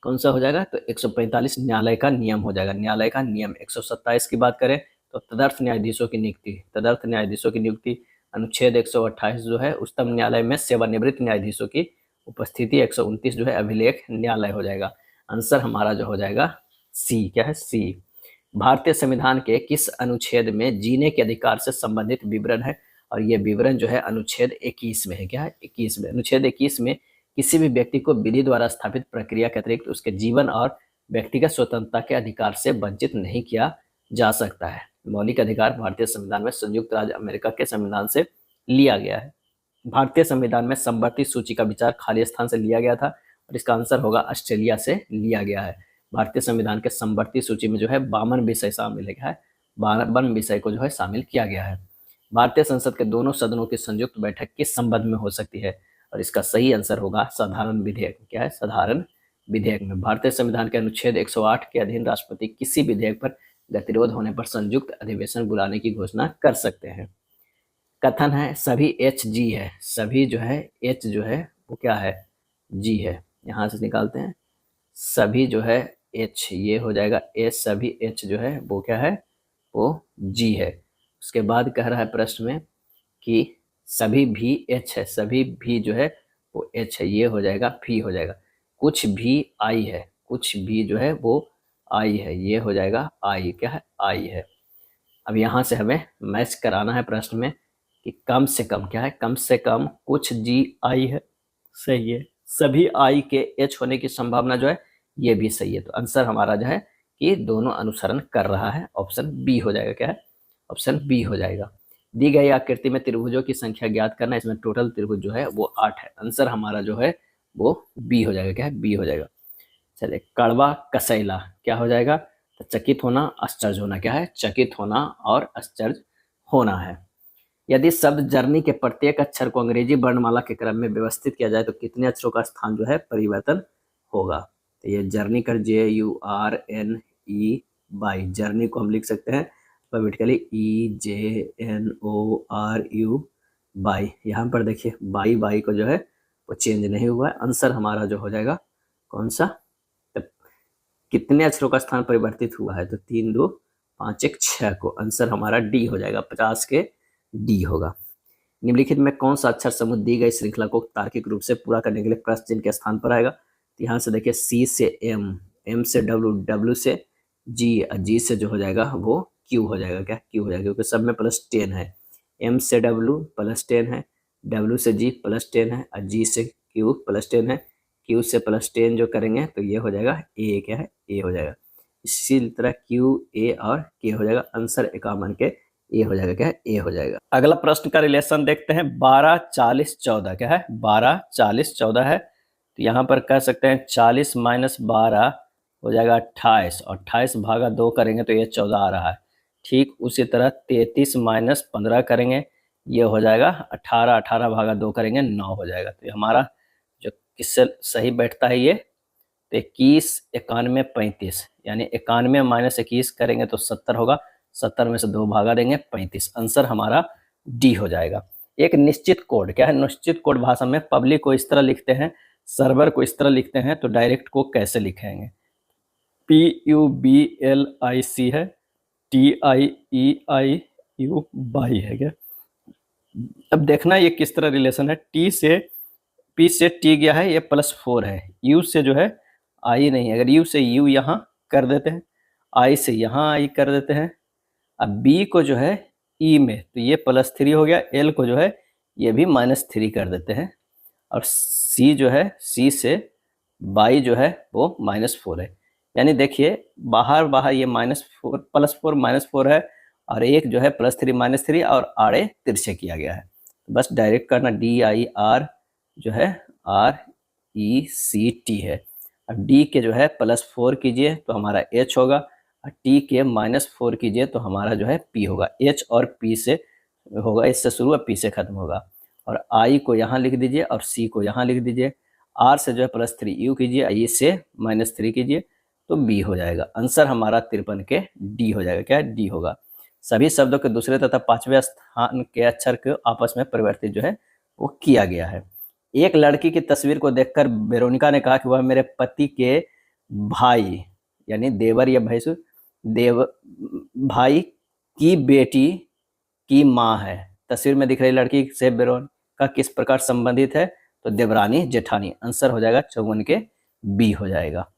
कौन सा हो जाएगा? तो 145 न्यायालय का नियम हो जाएगा। न्यायालय का नियम। 127 की बात करें तो तदर्थ न्यायाधीशों की नियुक्ति। तदर्थ न्यायाधीशों की नियुक्ति। अनुच्छेद 128 जो है उच्चतम न्यायालय में सेवानिवृत्त न्यायाधीशों की उपस्थिति। 129 जो है अभिलेख न्यायालय हो जाएगा। आंसर हमारा जो हो जाएगा सी। क्या है? सी। भारतीय संविधान के किस अनुच्छेद में जीने के अधिकार से संबंधित विवरण है? और ये विवरण जो है अनुच्छेद 21 में है। क्या है? 21 में। अनुच्छेद 21 में किसी भी व्यक्ति को विधि द्वारा स्थापित प्रक्रिया के अतिरिक्त उसके जीवन और व्यक्तिगत स्वतंत्रता के अधिकार से वंचित नहीं किया जा सकता है। मौलिक अधिकार भारतीय संविधान में संयुक्त राज्य अमेरिका के संविधान से लिया गया है। भारतीय संविधान में समवर्ती सूची का विचार खाली स्थान से लिया गया था और इसका आंसर होगा ऑस्ट्रेलिया से लिया गया है। भारतीय संविधान के समवर्ती सूची में जो है 52 विषय शामिल है। 52 विषय को जो है शामिल किया गया है। भारतीय संसद के दोनों सदनों की संयुक्त बैठक किस संबंध में हो सकती है? और इसका सही आंसर होगा साधारण विधेयक। क्या है? साधारण विधेयक में। भारतीय संविधान के अनुच्छेद 108 के अधीन राष्ट्रपति किसी विधेयक पर गतिरोध होने पर संयुक्त अधिवेशन बुलाने की घोषणा कर सकते हैं। कथन है सभी एच जी है। सभी जो है एच जो है वो क्या है? जी है। यहाँ से निकालते हैं सभी जो है एच, ये हो जाएगा एच। सभी एच जो है वो क्या है? वो जी है। उसके बाद कह रहा है प्रश्न में कि सभी भी एच है। सभी भी जो है वो एच है, ये हो जाएगा भी हो जाएगा। कुछ भी आई है। कुछ भी जो है वो आई है, ये हो जाएगा आई। क्या है? आई है। अब यहाँ से हमें मैच कराना है प्रश्न में कि कम से कम क्या है? कम से कम कुछ जी आई है। सही है। सभी आई के एच होने की संभावना जो है ये भी सही है। तो आंसर हमारा जो है कि दोनों अनुसरण कर रहा है। ऑप्शन बी हो जाएगा। क्या है? ऑप्शन बी हो जाएगा। दी गई आकृति में त्रिभुजों की संख्या ज्ञात करना। इसमें टोटल त्रिभुज जो है वो 8 है। आंसर हमारा जो है वो बी हो जाएगा। क्या है? बी हो जाएगा। चलिए, कड़वा कसैला क्या हो जाएगा? तो चकित होना, आश्चर्य होना। क्या है? चकित होना और आश्चर्य होना है। यदि शब्द जर्नी के प्रत्येक अक्षर को अंग्रेजी वर्णमाला के क्रम में व्यवस्थित किया जाए तो कितने अक्षरों का स्थान जो है परिवर्तन होगा? तो ये जर्नी कर JURNE बाई, जर्नी को हम लिख सकते हैं अल्फाबेटिकली EJNORU बाई। यहाँ पर देखिए बाई को जो है वो चेंज नहीं हुआ है। आंसर हमारा जो हो जाएगा कौन सा? तो कितने अक्षरों का स्थान परिवर्तित हुआ है? तो 3 2 5 1 6 को। आंसर हमारा डी हो जाएगा। 50 के डी होगा। निम्नलिखित में कौन सा अक्षर समूह दी गई श्रृंखला को तार्किक रूप से पूरा करने के लिए प्रश्न चिन्ह के स्थान पर आएगा? तो यहाँ से देखिए C से M, M से W, W से G, G से जो हो जाएगा वो Q हो जाएगा। क्या? Q हो जाएगा क्योंकि सब में +10 है। M से W +10 है, W से G +10 है और G से Q +10 है। Q से +10 जो करेंगे तो ये हो जाएगा A। क्या है? A हो जाएगा। इसी तरह Q, A और K हो जाएगा। आंसर 51 के ए हो जाएगा। क्या है? ए हो जाएगा। अगला प्रश्न का रिलेशन देखते हैं। 12 40 14 क्या है? 12 40 14 है। तो यहाँ पर कह सकते हैं 40 - 12 हो जाएगा 28 और 28 भागा 2 करेंगे तो ये 14 आ रहा है। ठीक उसी तरह 33 - 15 करेंगे ये हो जाएगा 18, 18 भागा 2 करेंगे 9 हो जाएगा। तो ये हमारा जो किससे सही बैठता है ये? तो 21 91 35 यानी 91 - 21 करेंगे तो 70 होगा। 70 में से 2 भागा देंगे 35। आंसर हमारा डी हो जाएगा। एक निश्चित कोड क्या है? निश्चित कोड भाषा में पब्लिक को इस तरह लिखते हैं, सर्वर को इस तरह लिखते हैं, तो डायरेक्ट को कैसे लिखेंगे? PUBLIC है, TIEIU बाई है। क्या? अब देखना ये किस तरह रिलेशन है। P से T गया है, ये +4 है। U से जो है I नहीं है। अगर U से U यहाँ कर देते हैं, I से यहाँ I कर देते हैं। अब B को जो है E में तो ये +3 हो गया। L को जो है ये भी -3 कर देते हैं और C जो है C से बाई जो है वो -4 है। यानी देखिए बाहर ये +4 है और एक जो है +3 -3 और आड़े तिरछे किया गया है। बस डायरेक्ट करना DIR जो है RECT है। अब D के जो है +4 कीजिए तो हमारा H होगा और T के -4 कीजिए तो हमारा जो है P होगा। H और P से होगा, इससे शुरू और P से खत्म होगा। और आई को यहाँ लिख दीजिए और सी को यहाँ लिख दीजिए। आर से जो है +3 यू कीजिए, आई से -3 कीजिए, तो बी हो जाएगा। आंसर हमारा 53 के डी हो जाएगा। क्या है? डी होगा। सभी शब्दों के दूसरे तथा पांचवें स्थान के अक्षर को आपस में परिवर्तित जो है वो किया गया है। एक लड़की की तस्वीर को देखकर वेरोनिका ने कहा कि वह मेरे पति के भाई यानी देवर या भैंसुर देव भाई की बेटी की माँ है। तस्वीर में दिख रही लड़की से वेरोनिका किस प्रकार संबंधित है? तो देवरानी जेठानी। आंसर हो जाएगा 54 के बी हो जाएगा।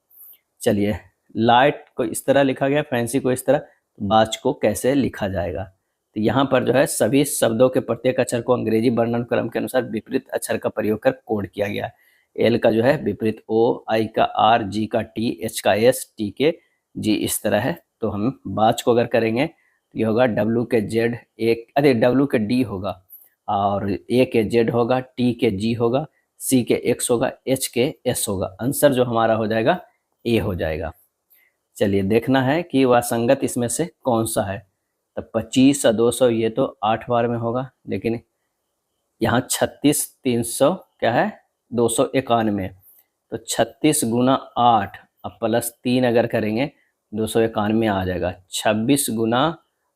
चलिए, लाइट को इस तरह लिखा गया, फैंसी को इस तरह, बाज को कैसे लिखा जाएगा? तो यहाँ पर जो है सभी शब्दों के प्रत्येक अक्षर को अंग्रेजी वर्णन क्रम के अनुसार विपरीत अक्षर का प्रयोग कर कोड किया गया है। एल का जो है विपरीत ओ, आई का आर, जी का टी, एच का एस, टी के जी, इस तरह है। तो हम बाज को अगर करेंगे तो ये होगा डब्ल्यू के जेड, डब्ल्यू के डी होगा, और ए के जेड होगा, टी के जी होगा, सी के एक्स होगा, एच के एस होगा। आंसर जो हमारा हो जाएगा ए हो जाएगा। चलिए, देखना है कि वह संगत इसमें से कौन सा है। तो 25 और 200 ये तो 8 बार में होगा, लेकिन यहाँ 36 300 क्या है 291, तो 36 गुना 8 अब +3 अगर करेंगे 291 आ जाएगा। 26 गुना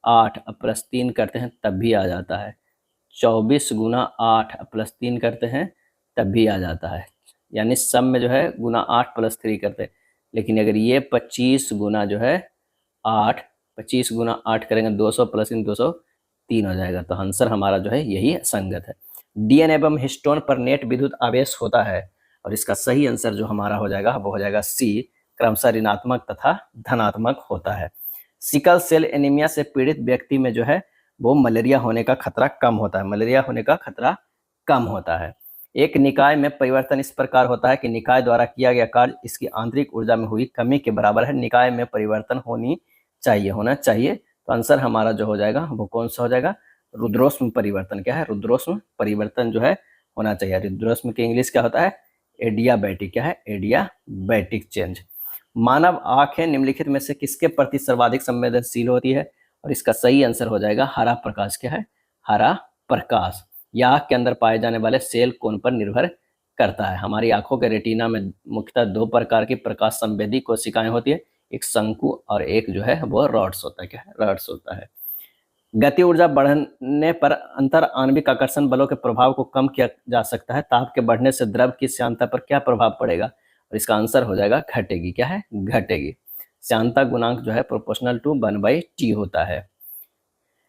8 अब +3 करते हैं तब भी आ जाता है। 24 गुना 8 अब +3 करते हैं तब भी आ जाता है। यानी सब में जो है गुना 8 +3 करते हैं। लेकिन अगर ये 25 गुना जो है 8, 25 गुना 8 करेंगे 200 + 200 3 हो जाएगा। तो आंसर हमारा जो है यही संगत है। डीएनए एवं हिस्टोन पर नेट विद्युत आवेश होता है, और इसका सही आंसर जो हमारा हो जाएगा वो हो जाएगा सी, क्रमशः ऋणात्मक तथा धनात्मक होता है। सिकल सेल एनीमिया से पीड़ित व्यक्ति में जो है वो मलेरिया होने का खतरा कम होता है। मलेरिया होने का खतरा कम होता है। एक निकाय में परिवर्तन इस प्रकार होता है कि निकाय द्वारा किया गया कार्य इसकी आंतरिक ऊर्जा में हुई कमी के बराबर है। निकाय में परिवर्तन होना चाहिए। तो आंसर हमारा जो हो जाएगा वो कौन सा हो जाएगा? रुद्रोष्म परिवर्तन। क्या है? रुद्रोष्म परिवर्तन जो है होना चाहिए। रुद्रोष्म की इंग्लिश क्या होता है? एडियाबैटिक। क्या है? Adiabatic change. मानव आंखें निम्नलिखित में से किसके प्रति सर्वाधिक संवेदनशील होती है? और इसका सही आंसर हो जाएगा हरा प्रकाश। क्या है? हरा प्रकाश। यह आँख के अंदर पाए जाने वाले सेल कोण पर निर्भर करता है। हमारी आंखों के रेटिना में मुख्यतः 2 प्रकार की प्रकाश संवेदी कोशिकाएं होती है, एक शंकु और एक जो है वो रॉड्स होता है। क्या है? रॉड्स होता है। गति ऊर्जा बढ़ने पर अंतर आणविक आकर्षण बलों के प्रभाव को कम किया जा सकता है। ताप के बढ़ने से द्रव की श्यानता पर क्या प्रभाव पड़ेगा? और इसका आंसर हो जाएगा घटेगी। क्या है? घटेगी। श्यानता गुणांक जो है प्रोपोर्शनल टू 1/t होता है।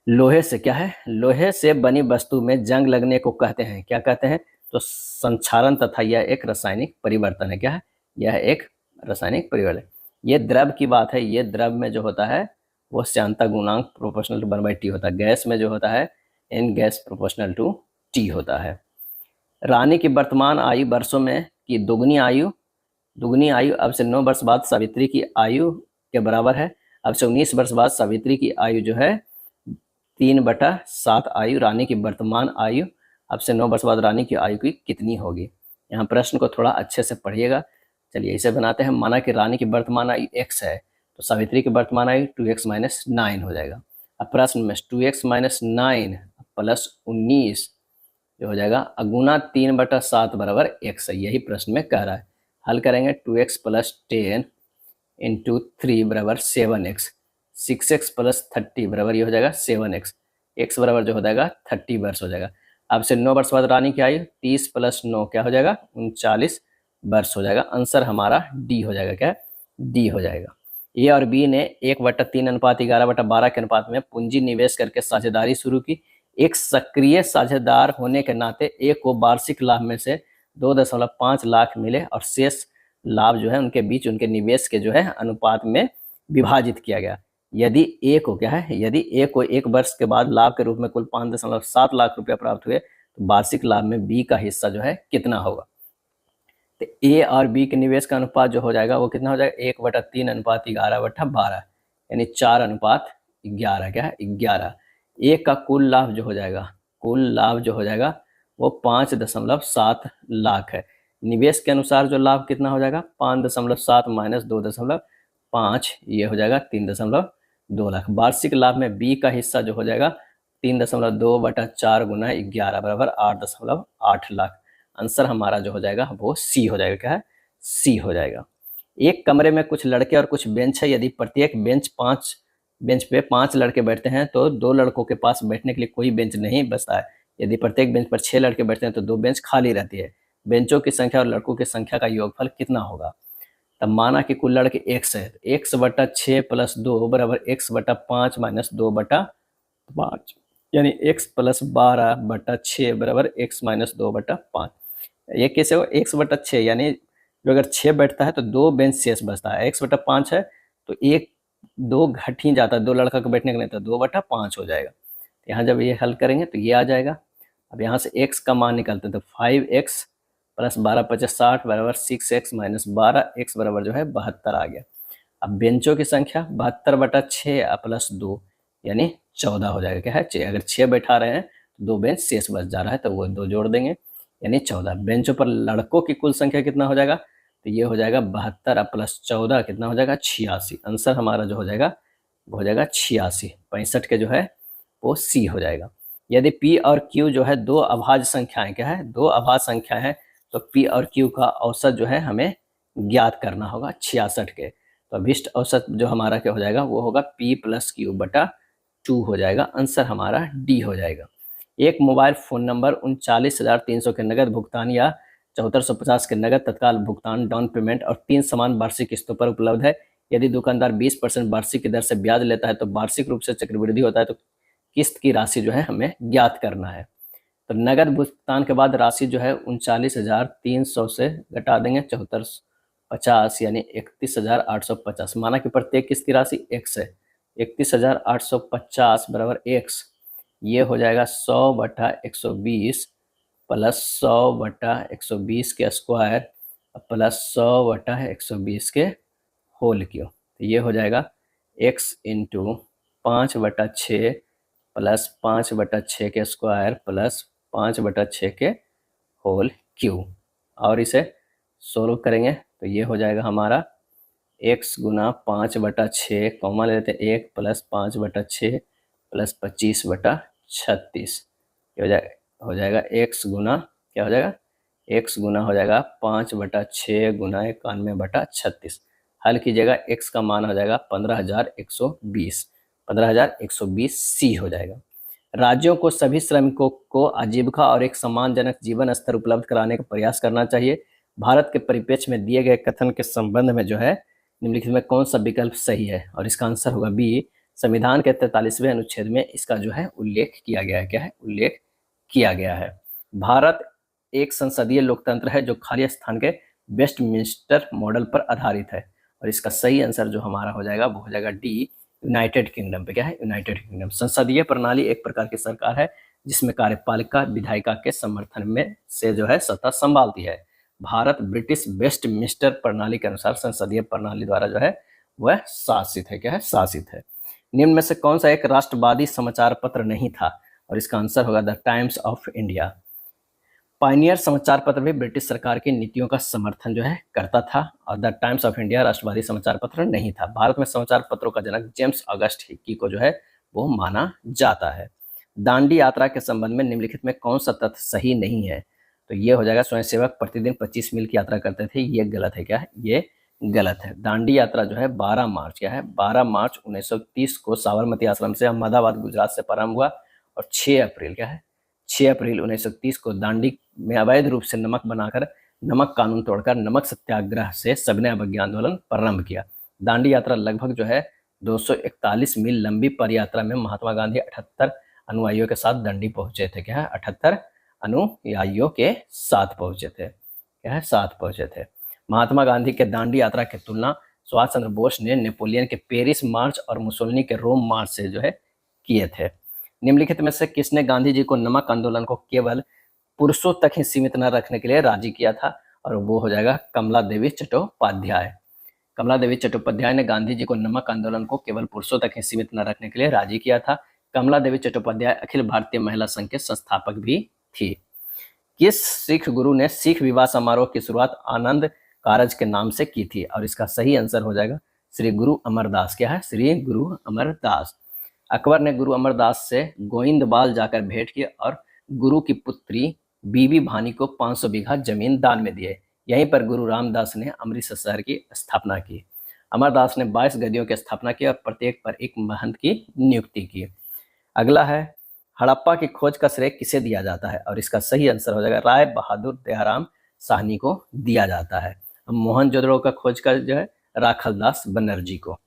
लोहे से क्या है? लोहे से बनी वस्तु में जंग लगने को कहते हैं। क्या कहते हैं? तो संक्षारण तथा यह एक रासायनिक परिवर्तन है। क्या है? यह एक रासायनिक परिवर्तन। ये द्रव की बात है। ये द्रव में जो होता है वो श्यानता गुणांक प्रोपोर्शनल टू 1/t होता है। गैस में जो होता है n gas proportional to T होता है। रानी की वर्तमान आयु वर्षों में की दुगनी आयु अब से 9 वर्ष बाद सावित्री की आयु के बराबर है। अब से 19 वर्ष बाद सावित्री की आयु जो है 3/7 आयु। रानी की वर्तमान आयु अब से 9 वर्ष बाद रानी की आयु की कितनी होगी? यहाँ प्रश्न को थोड़ा अच्छे से पढ़िएगा। चलिए इसे बनाते हैं। माना कि रानी की वर्तमान आयु x है, तो सावित्री की वर्तमान आयु 2x - 9 हो जाएगा। अब प्रश्न में 2x - 9 + 19 जो हो जाएगा गुना 3/7 बराबर x है। यही प्रश्न में कह रहा है। हल करेंगे 2x + 10 × 3 बराबर 7x, 6x + 30 बराबर ये हो जाएगा 7x, x बराबर जो हो जाएगा 30 वर्ष हो जाएगा। अब से 9 वर्ष बाद रानी की आयु 30 + 9 क्या हो जाएगा? 39 वर्ष हो जाएगा। आंसर हमारा डी हो जाएगा। क्या? डी हो जाएगा। ए और बी ने 1/3 अनुपात 11/12 के अनुपात में पूंजी निवेश करके साझेदारी शुरू की। एक सक्रिय साझेदार होने के नाते ए को वार्षिक लाभ में से 2.5 लाख मिले और शेष लाभ जो है उनके बीच उनके निवेश के जो है अनुपात में विभाजित किया गया। यदि ए को क्या है? यदि ए को 1 वर्ष के बाद लाभ के रूप में कुल 5.7 लाख रुपया प्राप्त हुए, तो वार्षिक लाभ में बी का हिस्सा जो है कितना होगा? तो ए और बी के निवेश का अनुपात जो हो जाएगा वो कितना हो जाएगा? 1/3 अनुपात 11/12 यानी 4/11। क्या है? 11। ए का कुल लाभ जो हो जाएगा वो 5.7 लाख है। निवेश के अनुसार जो लाभ कितना हो जाएगा? 5.7 - 2.5 ये हो जाएगा 3.2 लाख। वार्षिक लाभ में बी का हिस्सा जो हो जाएगा 3.2/4 गुना 11 बराबर 8.8 लाख। आंसर हमारा जो हो जाएगा वो सी हो जाएगा। क्या है? सी हो जाएगा। एक कमरे में कुछ लड़के और कुछ बेंच है। यदि प्रत्येक बेंच पे 5 लड़के बैठते हैं तो 2 लड़कों के पास बैठने के लिए कोई बेंच नहीं बचता है। यदि प्रत्येक बेंच पर 6 लड़के बैठते हैं तो 2 बेंच खाली रहती है। बेंचों की संख्या और लड़कों की संख्या का योगफल कितना होगा? तब माना कि कुल लड़के x है, x/6 + 2 बराबर x/5 - 2/5, यानी x + 12/6 बराबर x - 2/5। ये कैसे हो? x/6 यानी जो अगर 6 बैठता है तो 2 बेंच शेष बचता है। x/5 है तो 2 घट ही जाता है, 2 लड़का को बैठने का नहीं, तो 2/5 हो जाएगा। यहाँ जब ये हल करेंगे तो ये आ जाएगा। अब यहाँ से x का मान निकालते हैं तो 5x + 12 × 50 60 बराबर 6x - 12, x बराबर जो है 72 आ गया। अब बेंचों की संख्या 72/6 + 2 यानी 14 हो जाएगा। क्या है? 6। अगर 6 बैठा रहे हैं तो 2 बेंच शेष बच जा रहा है तो वो 2 जोड़ देंगे यानी 14। बेंचों पर लड़कों की कुल संख्या कितना हो जाएगा? तो ये हो जाएगा 72 + 14 कितना हो जाएगा? 86। आंसर हमारा जो हो जाएगा वो हो जाएगा 86। 65 के जो है वो सी हो जाएगा। यदि P और Q जो है 2 अभाज्य संख्याएं, क्या है? 2 अभाज्य संख्या है तो P और Q का औसत जो है हमें ज्ञात करना होगा 66 के। तो अभिष्ट औसत जो हमारा क्या हो जाएगा वो होगा P + Q/2 हो जाएगा। आंसर हमारा डी हो जाएगा। एक मोबाइल फ़ोन नंबर 39,300 के नगद भुगतान या 7450 के नगद तत्काल भुगतान डाउन पेमेंट और 3 समान वार्षिक किस्तों पर उपलब्ध है। यदि दुकानदार 20% वार्षिक की दर से ब्याज लेता है तो वार्षिक रूप से चक्रवृद्धि होता है, तो किस्त की राशि जो है हमें ज्ञात करना है। तो नगद भुगतान के बाद राशि जो है 39,300 से घटा देंगे 7450 यानी 31,850। माना कि प्रत्येक किस्त की राशि x है, 31,850 बराबर x, ये हो जाएगा 100/120 प्लस 100/120 के स्क्वायर प्लस 100/120 के होल क्यू। तो ये हो जाएगा x × 5/6 प्लस 5/6 के स्क्वायर प्लस 5/6 के होल क्यू। और इसे सोल्व करेंगे तो ये हो जाएगा हमारा x × 5/6 कॉमा ले लेते हैं 1 प्लस 5/6 प्लस 25/36। ये हो जाएगा x गुना क्या हो जाएगा? x गुना हो जाएगा 5/6 गुना 91/36। हल कीजिएगा, x का मान हो जाएगा 15,120। 15,120 सी हो जाएगा। राज्यों को सभी श्रमिकों को आजीविका और एक सम्मानजनक जीवन स्तर उपलब्ध कराने का प्रयास करना चाहिए। भारत के परिप्रेक्ष्य में दिए गए कथन के संबंध में जो है निम्नलिखित में कौन सा विकल्प सही है? और इसका आंसर होगा बी। संविधान के 43वें अनुच्छेद में इसका जो है उल्लेख किया गया है। क्या है? उल्लेख किया गया है। भारत एक संसदीय लोकतंत्र है जो खाली स्थान के वेस्टमिंस्टर मॉडल पर आधारित है। और इसका सही आंसर जो हमारा हो जाएगा वो हो जाएगा डी, यूनाइटेड किंगडम पे। क्या है? United kingdom. संसदीय प्रणाली एक प्रकार की सरकार है जिसमें कार्यपालिका विधायिका के समर्थन में से जो है सत्ता संभालती है। भारत ब्रिटिश वेस्टमिंस्टर प्रणाली के अनुसार संसदीय प्रणाली द्वारा जो है वह शासित है। क्या है? शासित है। निम्न में से कौन सा एक राष्ट्रवादी समाचार पत्र नहीं था? और इसका आंसर होगा the times of India. Pioneer समाचार पत्र भी ब्रिटिश सरकार की नीतियों का समर्थन जो है करता था और द टाइम्स ऑफ इंडिया राष्ट्रवादी समाचार पत्र नहीं था। भारत में समाचार पत्रों का जनक जेम्स ऑगस्ट हिक्की को जो है वो माना जाता है। दांडी यात्रा के संबंध में निम्नलिखित में कौन सा तथ्य सही नहीं है? तो ये हो जाएगा स्वयंसेवक प्रतिदिन 25 मील की यात्रा करते थे। ये गलत है। क्या है? ये गलत है। दांडी यात्रा जो है 12 मार्च क्या है? 12 मार्च 1930 को साबरमती आश्रम से अहमदाबाद गुजरात से प्रारंभ हुआ और 6 अप्रैल क्या है? 6 अप्रैल 1930 को दांडी में अवैध रूप से नमक बनाकर नमक कानून तोड़कर नमक सत्याग्रह से सविनय अवज्ञा आंदोलन प्रारंभ किया। दांडी यात्रा लगभग जो है 241 मील लंबी पदयात्रा में महात्मा गांधी 78 अनुयायियों के साथ दांडी पहुंचे थे। क्या है? 78 अनुयायियों के साथ पहुंचे थे। क्या है? साथ पहुंचे थे। महात्मा गांधी के दांडी यात्रा की तुलना सुभाष चंद्र बोस ने नेपोलियन के पेरिस मार्च और मुसोलिनी के रोम मार्च से जो है किए थे। निम्नलिखित में से किसने गांधी जी को नमक आंदोलन को केवल पुरुषों तक ही सीमित न रखने के लिए राजी किया था? और वो हो जाएगा कमला देवी चट्टोपाध्याय। कमला देवी चट्टोपाध्याय ने गांधी जी को नमक आंदोलन को केवल पुरुषों तक ही सीमित न रखने के लिए राजी किया था। कमला देवी चट्टोपाध्याय अखिल भारतीय महिला संघ के संस्थापक भी थी। किस सिख गुरु ने सिख विवाह समारोह की शुरुआत आनंद कारज के नाम से की थी? और इसका सही आंसर हो जाएगा श्री गुरु अमरदास। क्या है? श्री गुरु अमरदास। अकबर ने गुरु अमरदास से गोविंदवाल जाकर भेंट की और गुरु की पुत्री बीबी भानी को 500 बीघा जमीन दान में दिए। यहीं पर गुरु रामदास ने अमृतसर शहर की स्थापना की। अमरदास ने 22 गद्दियों की स्थापना की और प्रत्येक पर एक महंत की नियुक्ति की। अगला है, हड़प्पा की खोज का श्रेय किसे दिया जाता है? और इसका सही आंसर हो जाएगा राय बहादुर दयाराम साहनी को दिया जाता है। मोहनजोदड़ो का खोज का जो है राखलदास बनर्जी को।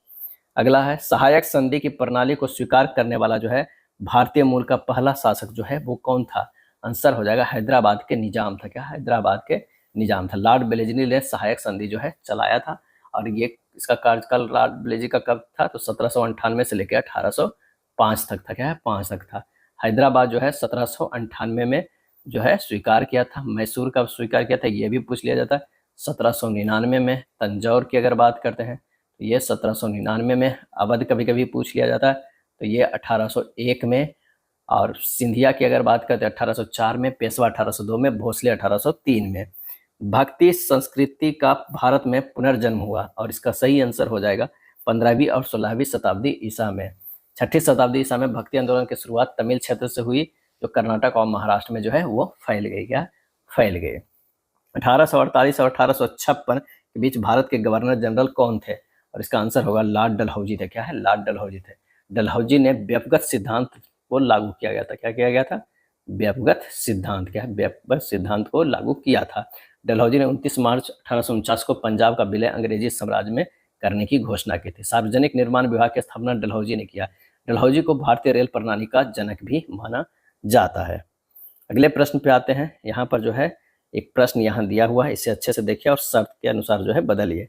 अगला है, सहायक संधि की प्रणाली को स्वीकार करने वाला जो है भारतीय मूल का पहला शासक जो है वो कौन था? आंसर हो जाएगा हैदराबाद के निजाम था। क्या? हैदराबाद के निजाम था। लॉर्ड बेलेजली ने सहायक संधि जो है चलाया था और ये इसका कार्यकाल लॉर्ड बेलेजली का कब था? तो 1798 से लेकर 1805 तक था। क्या है? 5 तक था। हैदराबाद जो है 1798 में जो है स्वीकार किया था। मैसूर कब स्वीकार किया था ये भी पूछ लिया जाता है। 1799 में। तंजौर की अगर बात करते हैं तो ये 1799 में। अवध कभी कभी पूछ लिया जाता है तो ये 1801 में। और सिंधिया की अगर बात करते हैं 1804 में, पेशवा 1802 में, भोसले 1803 में। भक्ति संस्कृति का भारत में पुनर्जन्म हुआ और इसका सही आंसर हो जाएगा 15वीं और 16वीं शताब्दी ईसा में। 6ठी शताब्दी ईसा में भक्ति आंदोलन की शुरुआत तमिल क्षेत्र से हुई जो कर्नाटक और महाराष्ट्र में जो है वो फैल गई। क्या? फैल गई। 1848 और 1856 के बीच भारत के गवर्नर जनरल कौन थे? और इसका आंसर होगा लॉर्ड डलहौजी थे। क्या है? लॉर्ड डलहौजी थे। डलहौजी ने व्यक्तिगत सिद्धांत को लागू किया गया था। क्या किया गया था? व्यक्तिगत सिद्धांत। क्या है? व्यक्तिगत सिद्धांत को लागू किया था। डलहौजी ने 29 मार्च 1849 को पंजाब का विलय अंग्रेजी साम्राज्य में करने की घोषणा की थी। सार्वजनिक निर्माण विभाग की स्थापना डलहौजी ने किया। डलहौजी को भारतीय रेल प्रणाली का जनक भी माना जाता है। अगले प्रश्न पे आते हैं। यहाँ पर जो है एक प्रश्न यहाँ दिया हुआ है, इसे अच्छे से देखिए और शर्त के अनुसार जो है बदलिए।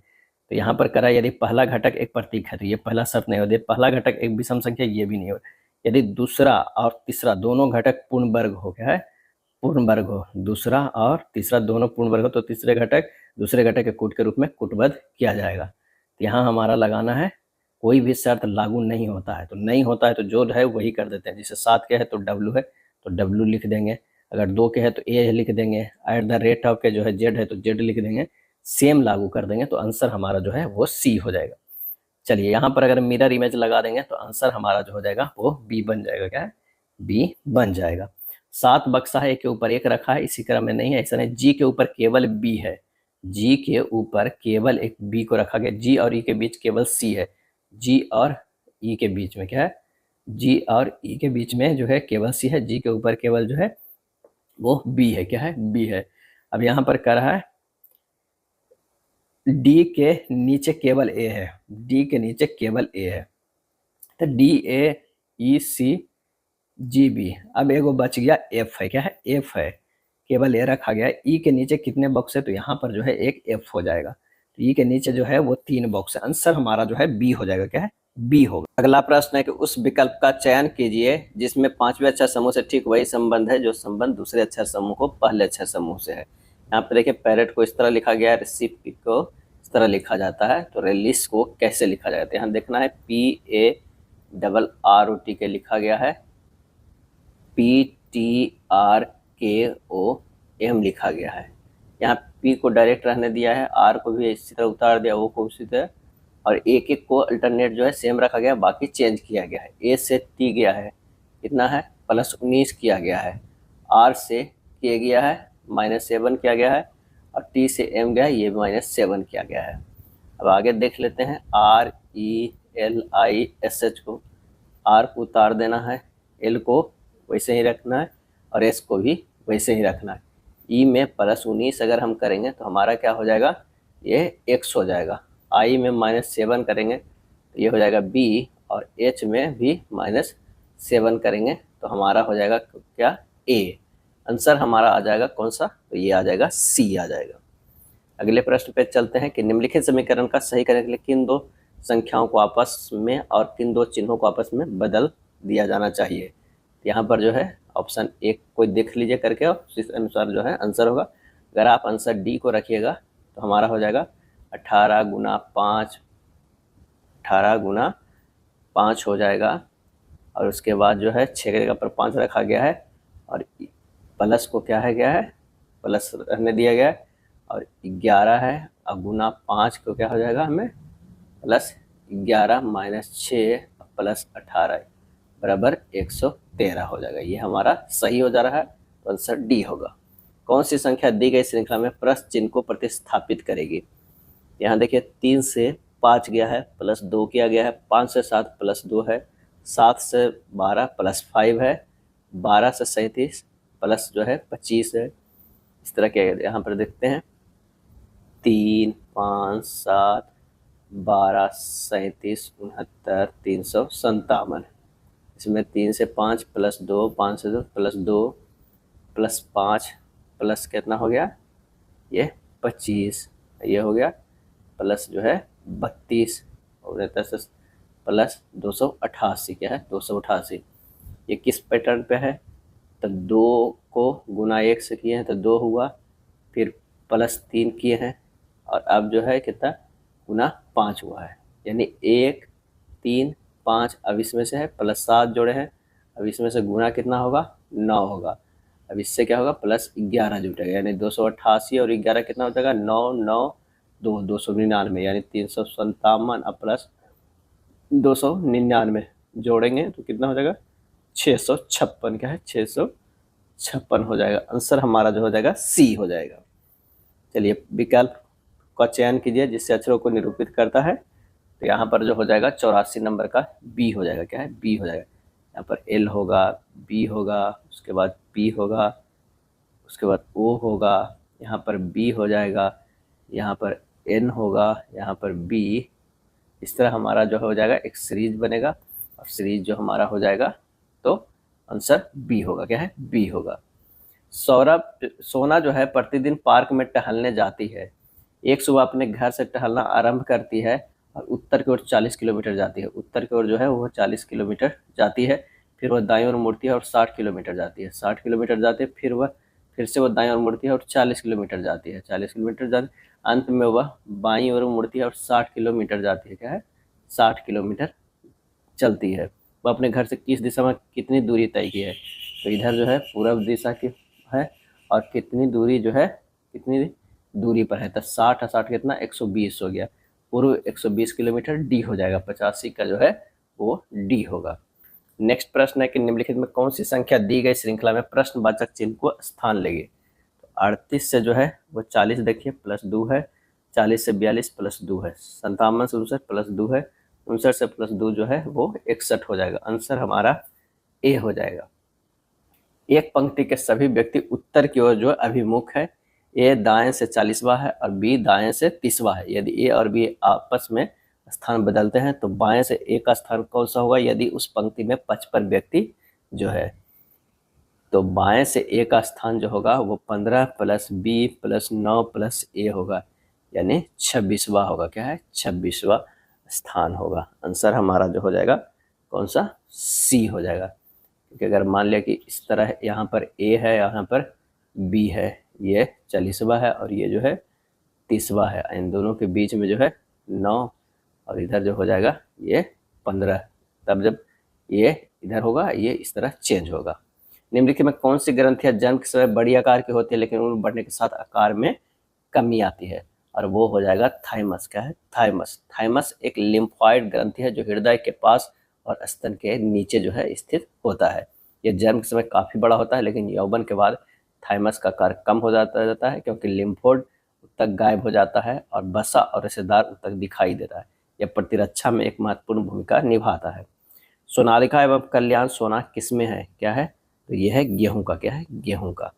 तो यहाँ पर करा यदि पहला घटक एक प्रतीक है तो ये पहला शर्त नहीं होती। पहला घटक एक विषम संख्या ये भी नहीं हो। यदि दूसरा और तीसरा दोनों घटक पूर्ण वर्ग हो। क्या है? पूर्ण वर्ग हो। दूसरा और तीसरा दोनों पूर्ण वर्ग हो तो तीसरे घटक दूसरे घटक के कूट के रूप में कूटबद्ध किया जाएगा। तो यहाँ हमारा लगाना है कोई भी शर्त लागू नहीं होता है। तो नहीं होता है तो जो है वही कर देते हैं। जैसे 7 के है तो डब्लू है तो डब्लू लिख देंगे। अगर 2 के है तो ए लिख देंगे। @ के जो है जेड है तो जेड लिख देंगे। सेम लागू कर देंगे तो आंसर हमारा जो है वो सी हो जाएगा। चलिए यहाँ पर अगर मिरर इमेज लगा देंगे तो आंसर हमारा जो हो जाएगा वो बी बन जाएगा। क्या है? बी बन जाएगा। 7 बक्सा है, एक के ऊपर एक रखा है, इसी क्रम में नहीं है। ऐसा नहीं, जी के ऊपर केवल बी है। जी के ऊपर केवल एक बी को रखा गया। जी और ई के बीच केवल सी है। जी और ई के बीच में क्या है? जी और ई के बीच में जो है केवल सी है। जी के ऊपर केवल जो है वो बी है। क्या है? बी है। अब यहाँ पर क्या रहा है? डी के नीचे केवल ए है। डी के नीचे केवल ए है तो D A E C G B. अब एगो बच गया एफ है। क्या है? एफ है। केवल ए रखा गया है। ई के नीचे कितने बॉक्स है? तो यहाँ पर जो है एक एफ हो जाएगा। तो ई के नीचे जो है वो 3 बॉक्स है। आंसर हमारा जो है बी हो जाएगा। क्या है? बी होगा। अगला प्रश्न है कि उस विकल्प का चयन कीजिए जिसमें 5वें अक्षर समूह से ठीक वही संबंध है जो संबंध दूसरे अक्षर समूह को पहले अक्षर समूह से है। यहाँ पर देखिए पैरेट को इस तरह लिखा गया है, रेसिपी को इस तरह लिखा जाता है। तो रेलिस को कैसे लिखा जाता है? यहाँ देखना है PARROT के लिखा गया है। PTRKOM लिखा गया है। यहाँ P को डायरेक्ट रहने दिया है, R को भी इसी तरह उतार दिया, O को उसी तरह, और एक एक को अल्टरनेट जो है सेम रखा गया, बाकी चेंज किया गया है। A से T गया है, कितना है? +19 किया गया है। R से K गया है, -7 किया गया है, और T से M गया है, ये -7 किया गया है। अब आगे देख लेते हैं। RELISH को, R को उतार देना है, L को वैसे ही रखना है और S को भी वैसे ही रखना है। E में +19 अगर हम करेंगे तो हमारा क्या हो जाएगा? ये X हो जाएगा। I में -7 करेंगे तो ये हो जाएगा B, और H में भी -7 करेंगे तो हमारा हो जाएगा क्या? A। आंसर हमारा आ जाएगा कौन सा? तो ये आ जाएगा C आ जाएगा। अगले प्रश्न पे चलते हैं कि निम्नलिखित समीकरण का सही करने के लिए किन दो संख्याओं को आपस में और किन दो चिन्हों को आपस में बदल दिया जाना चाहिए। यहाँ पर जो है ऑप्शन 1 को देख लीजिए करके और इस अनुसार जो है आंसर होगा। अगर आप आंसर डी को रखिएगा तो हमारा हो जाएगा 18 × 5, 18 × 5 हो जाएगा। और उसके बाद जो है 6 की जगह पर 5 रखा गया है और प्लस को क्या है गया है? प्लस रहने दिया गया है, और 11 है। अब गुना 5 को क्या हो जाएगा हमें? +11 - 6 +18 बराबर 113 हो जाएगा। ये हमारा सही हो जा रहा है, तो आंसर डी होगा। कौन सी संख्या दी गई श्रृंखला में प्रश्न चिन्ह को प्रतिस्थापित करेगी? यहाँ देखिए 3 से 5 गया है, प्लस 2 किया गया है, 5 से 7 प्लस 2 है, 7 से 12 प्लस 5 है, 12 से 37 प्लस जो है 25 है। इस तरह के यहाँ पर देखते हैं 3, 5, 7, 12, 37, 69, 357। इसमें 3 से 5 प्लस 2, 5 से 2 प्लस 2 प्लस 5 प्लस कितना हो गया, ये 25, ये हो गया प्लस जो है 32 और 10 प्लस 288, क्या है 288। ये किस पैटर्न पे है? तो 2 को गुना 1 से किए हैं तो 2 हुआ, फिर प्लस 3 किए हैं और अब जो है कितना गुना 5 हुआ है, यानी 1, 3, 5। अब इसमें से है प्लस 7 जोड़े हैं, अब इसमें से गुना कितना होगा 9 होगा। अब इससे क्या होगा प्लस 11 जुटेगा, यानी 288 और 11 कितना हो जाएगा 9, 9, 2, 299, यानी 357 और प्लस 299 जोड़ेंगे तो कितना हो जाएगा 656। क्या है 656 हो जाएगा। आंसर हमारा जो हो जाएगा सी हो जाएगा। चलिए विकल्प का चयन कीजिए जिससे अक्षरों को निरूपित करता है। तो यहाँ पर जो हो जाएगा 84 नंबर का बी हो जाएगा। क्या है बी हो जाएगा। यहाँ पर एल होगा, बी होगा, उसके बाद पी होगा, उसके बाद ओ होगा, यहाँ पर बी हो जाएगा, यहाँ पर एन होगा, यहाँ पर बी। इस तरह हमारा जो हो जाएगा एक सीरीज बनेगा और सीरीज जो हमारा हो जाएगा तो आंसर बी होगा। क्या है बी होगा। सोना जो है प्रतिदिन पार्क में टहलने जाती है। एक सुबह अपने घर से टहलना आरंभ करती है और उत्तर की ओर 40 किलोमीटर जाती है। उत्तर की ओर जो है वो 40 किलोमीटर जाती है, फिर वह दाईं ओर मुड़ती है और 60 किलोमीटर जाती है। 60 किलोमीटर जाती है, फिर से वह दाईं ओर मुड़ती है और 40 किलोमीटर जाती है। 40 किलोमीटर जाती, अंत में वह बाईं ओर मुड़ती है और 60 किलोमीटर जाती है। क्या है 60 किलोमीटर चलती है। वह अपने घर से किस दिशा में कितनी दूरी तय की है? तो इधर जो है पूर्व दिशा की है और कितनी दूरी जो है कितनी दूरी पर है, तो 60 और 60 कितना 120 हो गया। पूर्व 120 किलोमीटर, डी हो जाएगा। 85 का जो है वो डी होगा। नेक्स्ट प्रश्न है कि निम्नलिखित में कौन सी संख्या दी गई श्रृंखला में प्रश्नवाचक चिन्ह को स्थान लेगी? तो 38 से जो है वो 40 देखिए प्लस 2 है, 40 से 42 प्लस 2 है, 57 से 59 प्लस 2 है, 59 से प्लस 2 जो है वो 61 हो जाएगा। आंसर हमारा ए हो जाएगा। एक पंक्ति के सभी व्यक्ति उत्तर की ओर जो अभिमुख है। ए दाएं से 40वां है और बी दाएं से 30वां है। यदि ए और बी आपस में स्थान बदलते हैं तो बाएं से ए का स्थान कौन सा होगा? यदि उस पंक्ति में 55 व्यक्ति जो है, तो बाएं से ए का स्थान जो होगा वो 15 प्लस बी प्लस 9 प्लस ए होगा, यानी 26वां होगा। क्या है 26वां स्थान होगा। आंसर हमारा जो हो जाएगा कौन सा? सी हो जाएगा। क्योंकि अगर मान लिया कि इस तरह यहाँ पर ए है, यहाँ पर बी है, ये 40वां है और ये जो है 30वां है, इन दोनों के बीच में जो है 9 और इधर जो हो जाएगा ये 15। तब जब ये इधर होगा ये इस तरह चेंज होगा। निम्नलिखित में कौन सी ग्रंथियां जन्म के समय बड़ी आकार की होती है लेकिन उम्र बढ़ने के साथ आकार में कमी आती है? और वो हो जाएगा थाइमस। क्या है थाइमस। थाइमस एक लिम्फॉइड ग्रंथि है जो हृदय के पास और स्तन के नीचे जो है स्थित होता है। ये जन्म के समय काफ़ी बड़ा होता है लेकिन यौवन के बाद थाइमस का कार्य कम हो जाता है क्योंकि लिम्फोड तक गायब हो जाता है और बसा और रेशेदार तक दिखाई देता है। यह प्रतिरक्षा में एक महत्वपूर्ण भूमिका निभाता है। सोनालिका एवं कल्याण सोना किसमें है? क्या है? तो यह है गेहूं का। क्या है गेहूं का।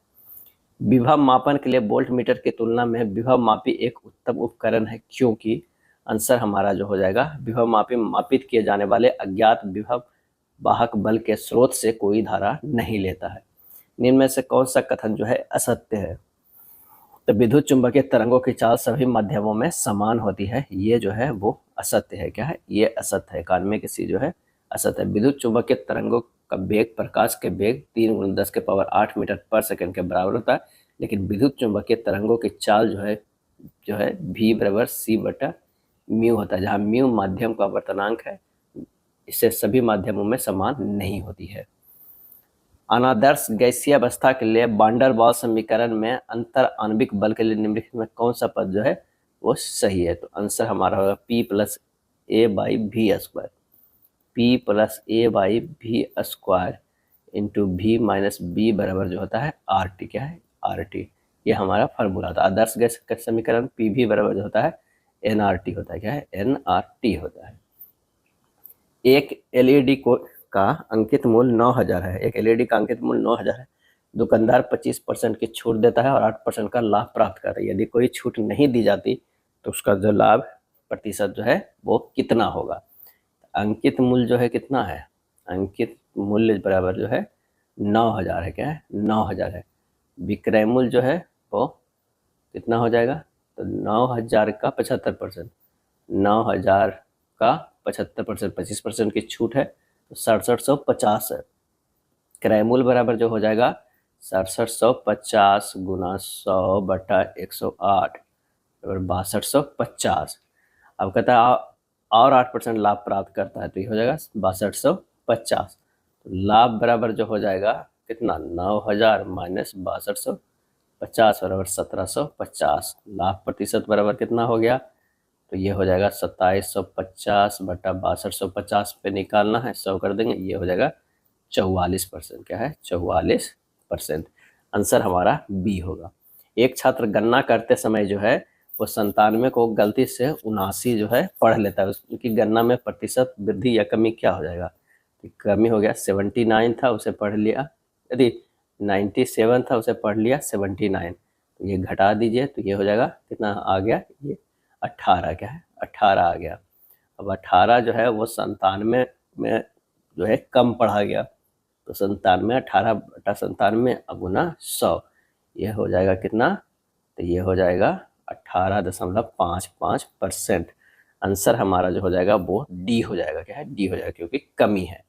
विभव मापन के लिए वोल्ट मीटर की तुलना में विभव मापी एक उत्तम उपकरण है क्योंकि आंसर हमारा जो हो जाएगा विभव मापी मापित किए जाने वाले अज्ञात विभव वाहक बल के स्रोत से कोई धारा नहीं लेता है। निम्न में से कौन सा कथन जो है असत्य है? तो विद्युत चुंबकीय तरंगों की चाल सभी माध्यमों में समान होती है, ये जो है वो असत्य है। क्या है ये असत्य है। कान में किसी जो है असत्य है। विद्युत चुंबकीय तरंगों का वेग प्रकाश के वेग 3 × 10⁻8 मीटर पर सेकंड के बराबर होता है, लेकिन विद्युत चुंबकीय तरंगों की चाल जो है v बराबर c/μ होता है, जहाँ म्यू माध्यम का आवर्तनांक है। इससे सभी माध्यमों में समान नहीं होती है। अनादर्श गैसीय अवस्था के लिए वान डेर वाल्स समीकरण में अंतर आणविक बल के लिए निम्नलिखित में कौन सा पद जो है वो सही है? तो आंसर हमारा होगा P + A/v²। P plus A by भी स्क्वायर इंटू भी माइनस बी बराबर जो होता है आर टी। क्या है? R T. ये हमारा फार्मूला था। आदर्श गैस का समीकरण पी भी बराबर जो होता है एन आर टी होता है। क्या है? एन आर टी होता है। एक एलईडी को का अंकित मूल्य 9000 है। एक एलईडी का अंकित मूल्य 9000 है। दुकानदार 25% की छूट देता है और 8% का लाभ प्राप्त करता है। यदि कोई छूट नहीं दी जाती तो उसका जो लाभ प्रतिशत जो है वो कितना होगा? अंकित मूल्य जो है कितना है? अंकित मूल्य बराबर जो है 9000 है। क्या है? 9000 है। विक्रय मूल्य जो है वो कितना हो जाएगा? तो 9000 का 75%, 9000 का 75%, 25% की छूट है तो 6750 है। क्रय मूल्य बराबर जो हो जाएगा 6750 गुना 100 बटा 108 बराबर 6250। अब कहता है और 8% लाभ प्राप्त करता है तो ये हो जाएगा 6250। तो लाभ बराबर जो हो जाएगा कितना? 9000 माइनस 6250 बराबर 1750। लाभ प्रतिशत बराबर कितना हो गया? तो ये हो जाएगा 2750 बटा 6250 पे निकालना है, 100 कर देंगे, ये हो जाएगा 44%। क्या है? 44%। आंसर हमारा बी होगा। एक छात्र गणना करते समय जो है वो 97 को गलती से 79 जो है पढ़ लेता है। उसकी गणना में प्रतिशत वृद्धि या कमी क्या हो जाएगा? तो कमी हो गया। 79 था उसे पढ़ लिया, यदि 97 था उसे पढ़ लिया 79, तो ये घटा दीजिए तो ये हो जाएगा कितना आ गया? ये 18। क्या है? 18 आ गया। अब 18 जो है वो 97 में जो है कम पढ़ा गया तो 97, 18 बटा 97 गुना 100, ये हो जाएगा कितना? तो ये हो जाएगा 18.55%। आंसर हमारा जो हो जाएगा वो डी हो जाएगा। क्या है? डी हो जाएगा क्योंकि कमी है।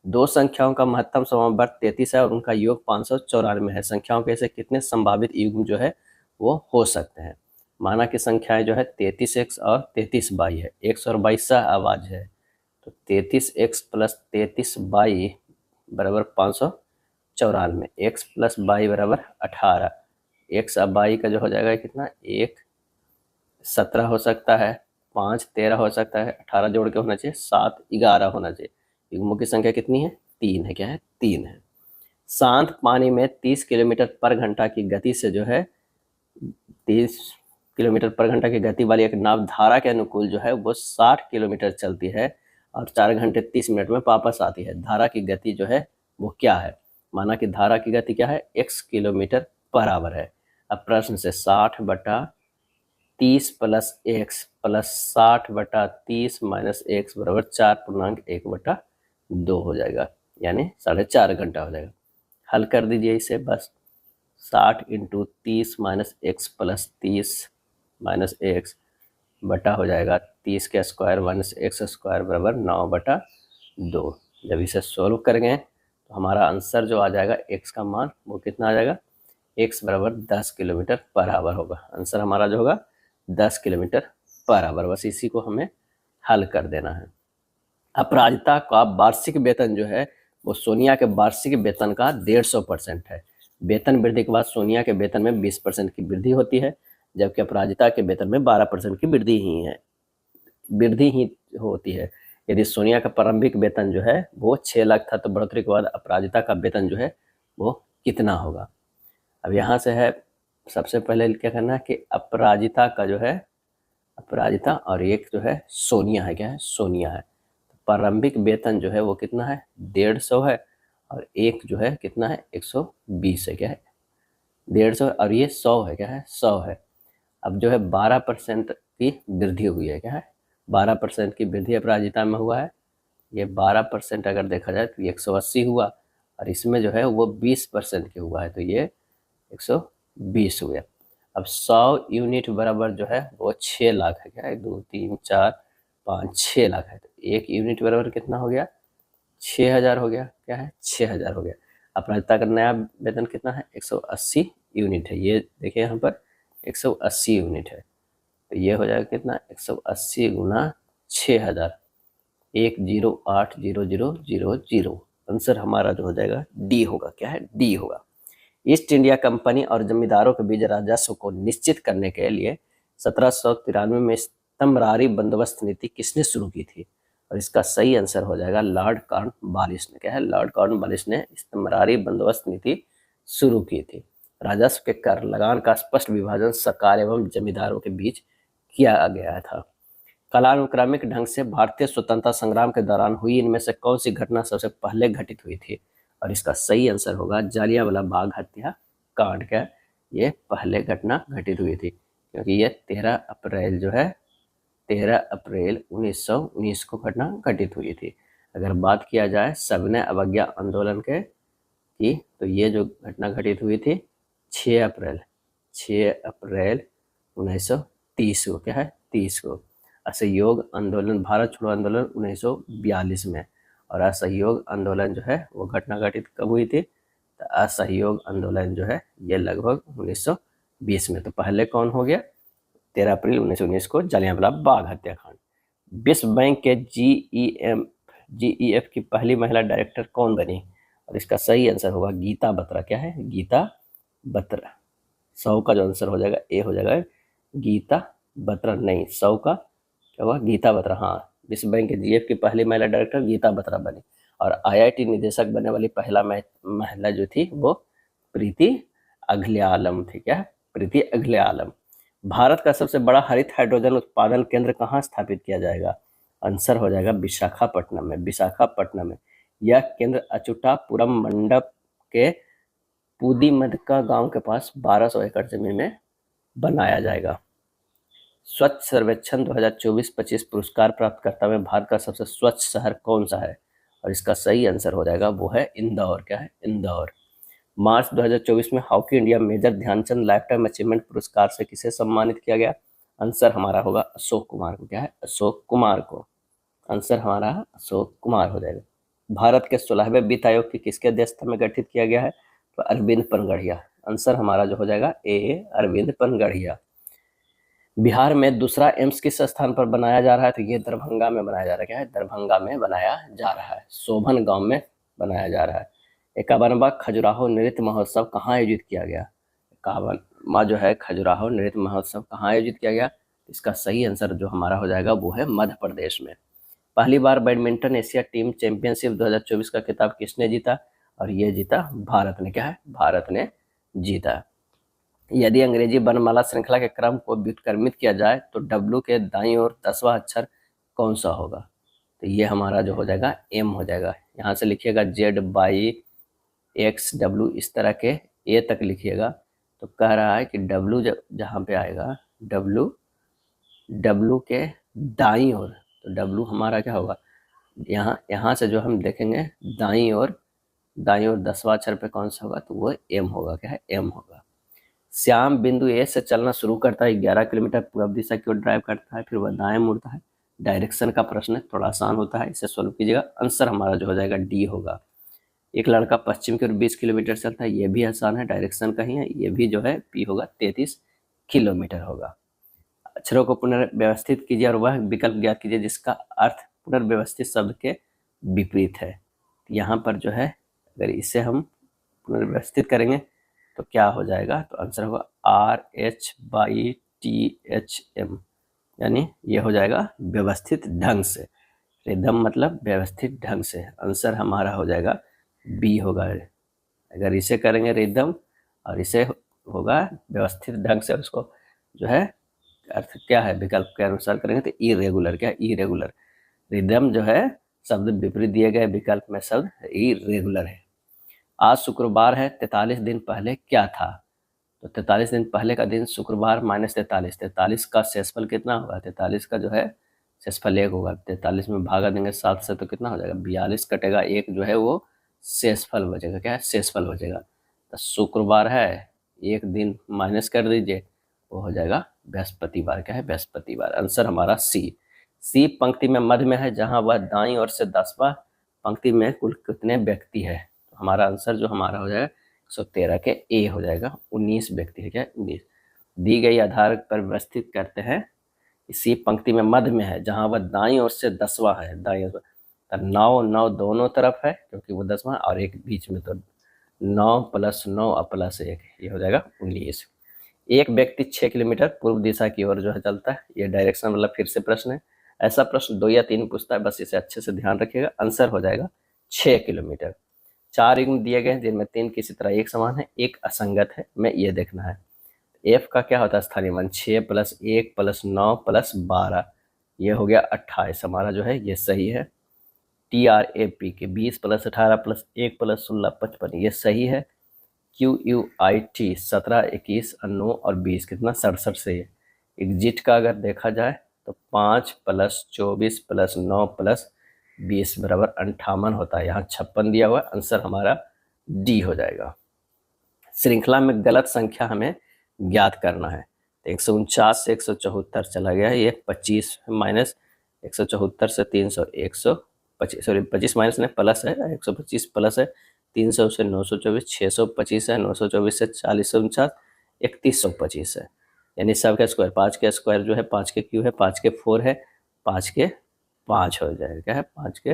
दो संख्याओं का महत्तम समवर्ग 33 है और उनका योग 594 है। संख्याओं के ऐसे कितने संभावित युग्म जो है वो हो सकते हैं? माना कि संख्याएं जो है 33x और 33y है। x और y सहअभाज्य है तो 33x प्लस 33y बराबर 594। x प्लस y बराबर 18। x अब y का जो हो जाएगा कितना? 1 17 हो सकता है, 5 13 हो सकता है, 18 जोड़ के होना चाहिए 7 11 होना चाहिए। युग्मों की संख्या कितनी है? 3 है। क्या है? 3 है। शांत पानी में 30 किलोमीटर पर घंटा की गति से जो है 30 किलोमीटर पर घंटा की गति वाली एक नाव धारा के अनुकूल जो है वो 60 किलोमीटर चलती है और 4 घंटे 30 मिनट में वापस आती है। धारा की गति जो है वो क्या है? माना कि धारा की गति क्या है? x किलोमीटर पर आवर है। अब प्रश्न से 60 बटा 30 प्लस एक्स प्लस 60 बटा 30 माइनस एक्स बराबर 4.1/2 हो जाएगा, यानी 4.5 घंटा हो जाएगा। हल कर दीजिए इसे बस। 60 into 30 minus x plus 30 minus x बटा हो जाएगा 30 के स्क्वायर माइनस एक्स स्क्वायर बराबर 9/2। जब इसे सोल्व करेंगे तो हमारा आंसर जो आ जाएगा एक्स का मान वो कितना आ जाएगा? एक्स बराबर 10 किलोमीटर पर आवर होगा। आंसर हमारा जो होगा 10 किलोमीटर पर आवर। बस इसी को हमें हल कर देना है। अपराजिता का वार्षिक वेतन जो है वो सोनिया के वार्षिक वेतन का 150% है। वेतन वृद्धि के बाद सोनिया के वेतन में 20% की वृद्धि होती है, जबकि अपराजिता के वेतन में 12% की वृद्धि ही होती है। यदि सोनिया का प्रारंभिक वेतन जो है वो 6 लाख था तो बढ़ोतरी के बाद अपराजिता का वेतन जो है वो कितना होगा? अब यहाँ से है सबसे पहले क्या करना है कि अपराजिता का जो है, अपराजिता और एक जो है सोनिया है। क्या है? सोनिया है। प्रारंभिक वेतन जो है वो कितना है? 150 है और एक जो है कितना है? 120 है। क्या है? 150 और ये 100 है। क्या है? 100 है। अब जो है 12% की वृद्धि हुई है। क्या है? 12% की वृद्धि अपराजिता में हुआ है। ये 12% अगर देखा जाए तो ये 180 हुआ और इसमें जो है वो 20% की हुआ है तो ये 120 हुआ। अब 100 यूनिट बराबर जो है वो 6 लाख है। क्या है? 2 3 4 5 6 लाख है तो एक यूनिट बराबर कितना हो गया? 6000 हो गया। क्या है? 6000 हो गया। अपराजिता का नया वेतन कितना है? 180 यूनिट है। ये देखिए यहाँ पर 180 यूनिट है तो ये हो जाएगा कितना? 180 गुना 6000, 10800000। आंसर हमारा जो हो जाएगा डी होगा। क्या है? डी होगा। ईस्ट इंडिया कंपनी और जमींदारों के बीच राजस्व को निश्चित करने के लिए 1793 में स्तंभरारी बंदोबस्त नीति किसने शुरू की थी? और इसका सही आंसर हो जाएगा लॉर्ड कॉर्नवालिस ने। क्या है? लॉर्ड कॉर्नवालिस ने इस्तेमारी बंदोबस्त नीति शुरू की थी। राजस्व के कर लगान का स्पष्ट विभाजन सरकार एवं जमींदारों के बीच किया गया था। कालानुक्रमिक ढंग से भारतीय स्वतंत्रता संग्राम के दौरान हुई इनमें से कौन सी घटना सबसे पहले घटित हुई थी? और इसका सही आंसर होगा जालियांवाला बाग हत्या कांड। क्या? ये पहले घटना घटित हुई थी, क्योंकि ये 13 अप्रैल जो है 13 अप्रैल 1919 को घटना घटित हुई थी। अगर बात किया जाए सविनय अवज्ञा आंदोलन के की, तो ये जो घटना घटित हुई थी 6 अप्रैल 1930 को। क्या है? 30 को। असहयोग आंदोलन, भारत छोड़ो आंदोलन 1942 में। और असहयोग आंदोलन जो है वो घटना घटित कब हुई थी? तो असहयोग आंदोलन जो है ये लगभग 1920 में। तो पहले कौन हो गया? 13 अप्रैल 1919 को जालियांवाला बाग हत्याकांड। विश्व बैंक के जीईएफ की पहली महिला डायरेक्टर कौन बनी? और इसका सही आंसर होगा गीता बत्रा। क्या है? गीता बत्रा। 100 का जो आंसर हो जाएगा ए हो जाएगा गीता बत्रा। नहीं, 100 का क्या हुआ? गीता बत्रा। हाँ, विश्व बैंक के जीएफ की पहली महिला डायरेक्टर गीता बत्रा बनी। और आईआईटी निदेशक बनने वाली पहला महिला जो थी वो प्रीति अग्रवाल थी। क्या? प्रीति अग्रवाल। भारत का सबसे बड़ा हरित हाइड्रोजन उत्पादन केंद्र कहाँ स्थापित किया जाएगा? आंसर हो जाएगा विशाखापट्टनम में। विशाखापट्टनम में। यह केंद्र अच्युतापुरम मंडप के पुदीमदका गांव के पास 1200 एकड़ जमीन में बनाया जाएगा। स्वच्छ सर्वेक्षण 2024-25 पुरस्कार प्राप्तकर्ता में भारत का सबसे स्वच्छ शहर कौन सा है? और इसका सही आंसर हो जाएगा वो है इंदौर। क्या है? इंदौर। मार्च 2024 में hockey India Major Dhyanchand lifetime achievement पुरस्कार से किसे सम्मानित किया गया? आंसर हमारा होगा अशोक कुमार को। क्या है? अशोक कुमार को। आंसर हमारा अशोक कुमार हो जाएगा। भारत के 16वें वित्त आयोग की किसके अध्यक्षता में गठित किया गया है? तो अरविंद पनगढ़िया। आंसर हमारा जो हो जाएगा ए, अरविंद पनगढ़िया। बिहार में दूसरा एम्स किस स्थान पर बनाया जा रहा है? तो ये दरभंगा में बनाया जा रहा है। क्या है? दरभंगा में बनाया जा रहा है। शोभन गांव में बनाया जा रहा है। 51वां खजुराहो नृत्य महोत्सव कहाँ आयोजित किया गया? 51वां जो है खजुराहो नृत्य महोत्सव कहाँ आयोजित किया गया? इसका सही आंसर जो हमारा हो जाएगा वो है मध्य प्रदेश में। पहली बार बैडमिंटन एशिया टीम चैंपियनशिप 2024 का खिताब किसने जीता? और ये जीता भारत ने। क्या है? भारत ने जीता। यदि अंग्रेजी वर्णमाला श्रृंखला के क्रम को व्युत्क्रमित किया जाए तो डब्ल्यू के दाईं ओर 10वां अक्षर कौन सा होगा? तो ये हमारा जो हो जाएगा एम हो जाएगा। यहाँ से लिखिएगा ZYXW, इस तरह के ए तक लिखिएगा। तो कह रहा है कि डब्ल्यू जहाँ पे आएगा डब्ल्यू के दाईं ओर, तो डब्ल्यू हमारा क्या होगा? यहाँ से जो हम देखेंगे दाईं ओर 10वां अक्षर पे कौन सा होगा? तो वो एम होगा। क्या है? एम होगा। श्याम बिंदु ए से चलना शुरू करता है, 11 किलोमीटर पूर्व दिशा की ओर ड्राइव करता है, फिर वह दाएं मुड़ता है। डायरेक्शन का प्रश्न है, थोड़ा आसान होता है, इसे सोल्व कीजिएगा। आंसर हमारा जो हो जाएगा डी होगा। एक लड़का पश्चिम की ओर 20 किलोमीटर चलता है, ये भी आसान है, डायरेक्शन का ही है। ये भी जो है पी होगा 33 किलोमीटर होगा। अक्षरों को पुनर्व्यवस्थित कीजिए और वह विकल्प ज्ञात कीजिए जिसका अर्थ पुनर्व्यवस्थित शब्द के विपरीत है। यहाँ पर जो है अगर इसे हम पुनर्व्यवस्थित करेंगे तो क्या हो जाएगा? तो आंसर होगा RHTHM, यानी ये हो जाएगा व्यवस्थित ढंग से। रिदम मतलब व्यवस्थित ढंग से। आंसर हमारा हो जाएगा बी होगा। अगर इसे करेंगे रिदम और इसे होगा व्यवस्थित ढंग से, उसको जो है अर्थ क्या है विकल्प के अनुसार करेंगे तो इरेगुलर। क्या? इरेगुलर। रिदम जो है शब्द विपरीत दिए गए, विकल्प में शब्द इरेगुलर है। आज शुक्रवार है, 43 दिन पहले क्या था? तो 43 दिन पहले का दिन शुक्रवार माइनस 43, 43 का शेषफल कितना होगा? 43 का जो है शेषफल 1 होगा। 43 में भागा देंगे 7 से तो कितना हो जाएगा? 42 कटेगा, 1 जो है वो शेषफल बचेगा। क्या है? शेषफल बचेगा। तो शुक्रवार है, 1 दिन माइनस कर दीजिए, वो हो जाएगा बृहस्पतिवार। क्या है? बृहस्पतिवार। आंसर हमारा सी। पंक्ति में मध्य में है, जहां वह दाईं ओर से 10वां पंक्ति में कुल कितने व्यक्ति है? तो हमारा आंसर जो हमारा हो जाएगा 113 के ए हो जाएगा। 19 व्यक्ति है। क्या? 19। दी गई आधार पर व्यवस्थित करते हैं, इसी पंक्ति में मध्य में है, जहां वह दाईं ओर से 10वां है। दाईं ओर 9 दोनों तरफ है क्योंकि वो 10वां, और एक बीच में, तो 9 + 9 + 1, ये हो जाएगा 19। एक व्यक्ति 6 किलोमीटर पूर्व दिशा की ओर जो है चलता है, ये डायरेक्शन मतलब फिर से प्रश्न है। ऐसा प्रश्न 2 या 3 पूछता है, बस इसे अच्छे से ध्यान रखिएगा। आंसर हो जाएगा 6 किलोमीटर। 4 युग्म दिए गए हैं जिनमें 3 किसी तरह एक समान है, एक असंगत है, हमें ये देखना है। एफ का क्या होता है स्थानीय मान, 6 + 1 + 9 + 12, ये हो गया 28 हमारा जो है ये सही है। TRAP के 20 + 18 + 1 + 16 55, ये सही है। QUIT 17 21 और 9 और 20 कितना 67 से है। एग्जिट का अगर देखा जाए तो 5 + 24 + 9 + 20 बराबर 58 होता है। यहाँ 56 दिया हुआ है, आंसर हमारा डी हो जाएगा। श्रृंखला में गलत संख्या हमें ज्ञात करना है। 149 से 174 चला गया है, ये 25 माइनस 174 से 300 125, सॉरी 25 माइनस नहीं प्लस है, 125 प्लस है 300 से 924, 625 है, 924 से 4049, 3125 है। यानी सब का स्क्वायर, 5 के स्क्वायर जो है 5 के क्यू है, 5 के 4 है, 5 के 5 हो जाएगा, क्या है 5 के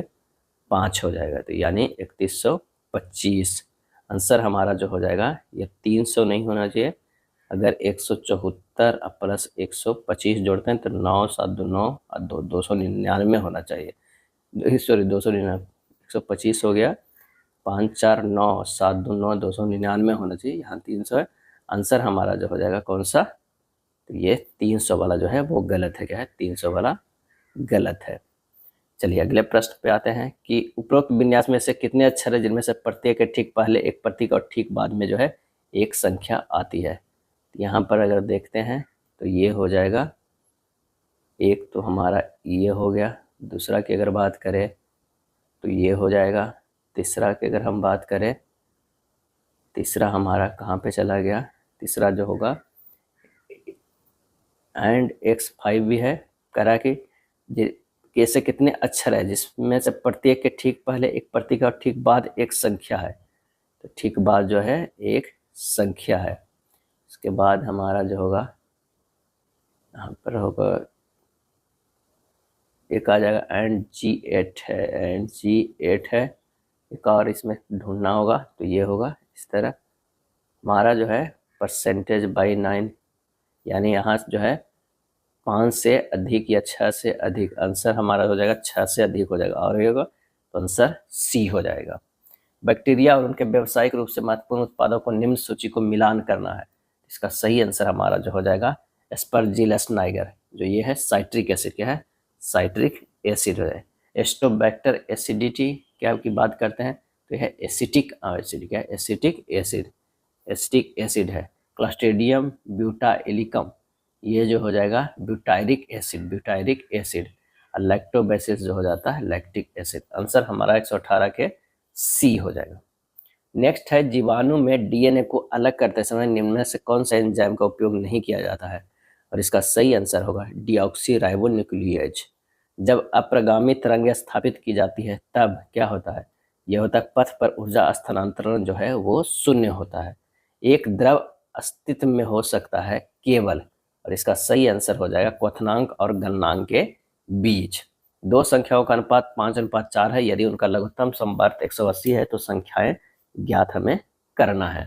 5 हो जाएगा, तो यानी 3125 आंसर हमारा जो हो जाएगा। ये 300 नहीं होना चाहिए। अगर 174 प्लस 125 जोड़ते हैं तो 9 7 2 9 और 299 होना चाहिए। सॉरी 299, 125 हो गया, 5 4 9 7 2 9 299 होना चाहिए, यहाँ 300 है। आंसर हमारा जो हो जाएगा कौन सा, तो ये 300 वाला जो है वो गलत है, क्या है 300 वाला गलत है। चलिए अगले प्रश्न पे आते हैं कि उपरोक्त विन्यास में से कितने अक्षर है जिनमें से प्रत्येक के ठीक पहले एक प्रतीक और ठीक बाद में जो है एक संख्या आती है। यहाँ पर अगर देखते हैं तो ये हो जाएगा, एक तो हमारा ये हो गया, दूसरा की अगर बात करें तो ये हो जाएगा, तीसरा की अगर हम बात करें, तीसरा हमारा कहाँ पे चला गया, तीसरा जो होगा एंड x5 भी है। करा कि ऐसे कितने अक्षर है जिसमें से प्रत्येक के ठीक पहले एक प्रतीक और ठीक बाद एक संख्या है, तो ठीक बाद जो है एक संख्या है। उसके बाद हमारा जो होगा यहाँ पर होगा एक आ जाएगा एंड G8 है, एंड G8 है, एक और इसमें ढूंढना होगा, तो ये होगा इस तरह। हमारा जो है %/9, यानी यहाँ जो है 5 से अधिक या 6 से अधिक, आंसर हमारा हो जाएगा 6 से अधिक हो जाएगा, और ये होगा तो आंसर सी हो जाएगा। बैक्टीरिया और उनके व्यावसायिक रूप से महत्वपूर्ण उत्पादों को निम्न सूची को मिलान करना है। इसका सही आंसर हमारा जो हो जाएगा एस्परजिलस नाइगर, जो ये है साइट्रिक एसिड, क्या है साइट्रिक एसिड है। एस्टोबैक्टर एसिडिटी क्या की बात करते हैं तो यह एसिटिक एसिड, क्या है एसिटिक एसिड, एसिटिक एसिड है। क्लस्ट्रीडियम ब्यूटाइलिकम, ये जो हो जाएगा ब्यूटायरिक एसिड, ब्यूटायरिक एसिड। और लैक्टोबैसिलस जो हो जाता है लैक्टिक एसिड। आंसर हमारा 118 के सी हो जाएगा। नेक्स्ट है जीवाणु में डीएनए को अलग करते समय निम्न में से कौन सा एंजाइम का उपयोग नहीं किया जाता है, और इसका सही आंसर होगा डीऑक्सीराइबोन्यूक्लियेज। जब अप्रगामी तरंगें स्थापित की जाती है तब क्या होता है, यह होता है पथ पर ऊर्जा स्थानांतरण जो है वो शून्य होता है। एक द्रव अस्तित्व में हो सकता है केवल, और इसका सही आंसर हो जाएगा क्वथनांक और गलनांक के बीच। दो संख्याओं का अनुपात 5:4 है, यदि उनका लघुत्तम समवर्त 180 है तो संख्याएं ज्ञात हमें करना है।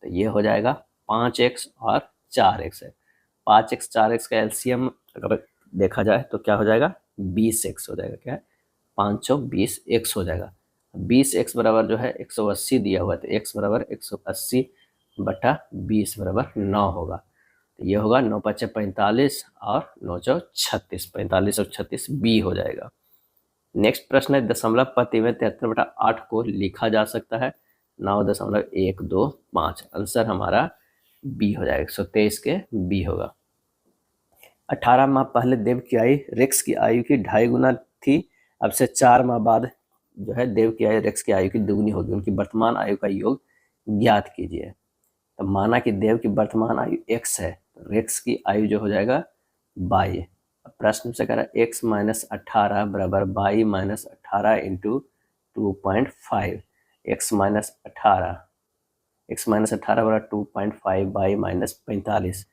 तो ये हो जाएगा 5x और 4x है। 5x 4x का एलसीएम अगर देखा जाए तो क्या हो जाएगा 20x हो जाएगा, क्या है 520x हो जाएगा। 20x बराबर जो है 180 दिया हुआ है, तो x बराबर 180 बटा 20 बराबर 9 होगा। तो ये होगा 9 × 5 = 45 और 9 × 36, 45 और 36 बी हो जाएगा। नेक्स्ट प्रश्न है दशमलव पति में 73/8 को लिखा जा सकता है 9.125। आंसर हमारा बी हो जाएगा, 123 के बी होगा। 18 माह पहले देव की आयु रेक्स की आयु की 2.5 गुना थी, अब से 4 माह बाद जो है देव की आयु रेक्स की आयु की दुगनी होगी, उनकी वर्तमान आयु का योग ज्ञात कीजिए। तो माना कि देव की वर्तमान आयु x है, तो रेक्स की आयु जो हो जाएगा y। प्रश्न से कह रहा है x - 18 बराबर y - 18 × 2.5, x - 18 बराबर 2.5 y - 45,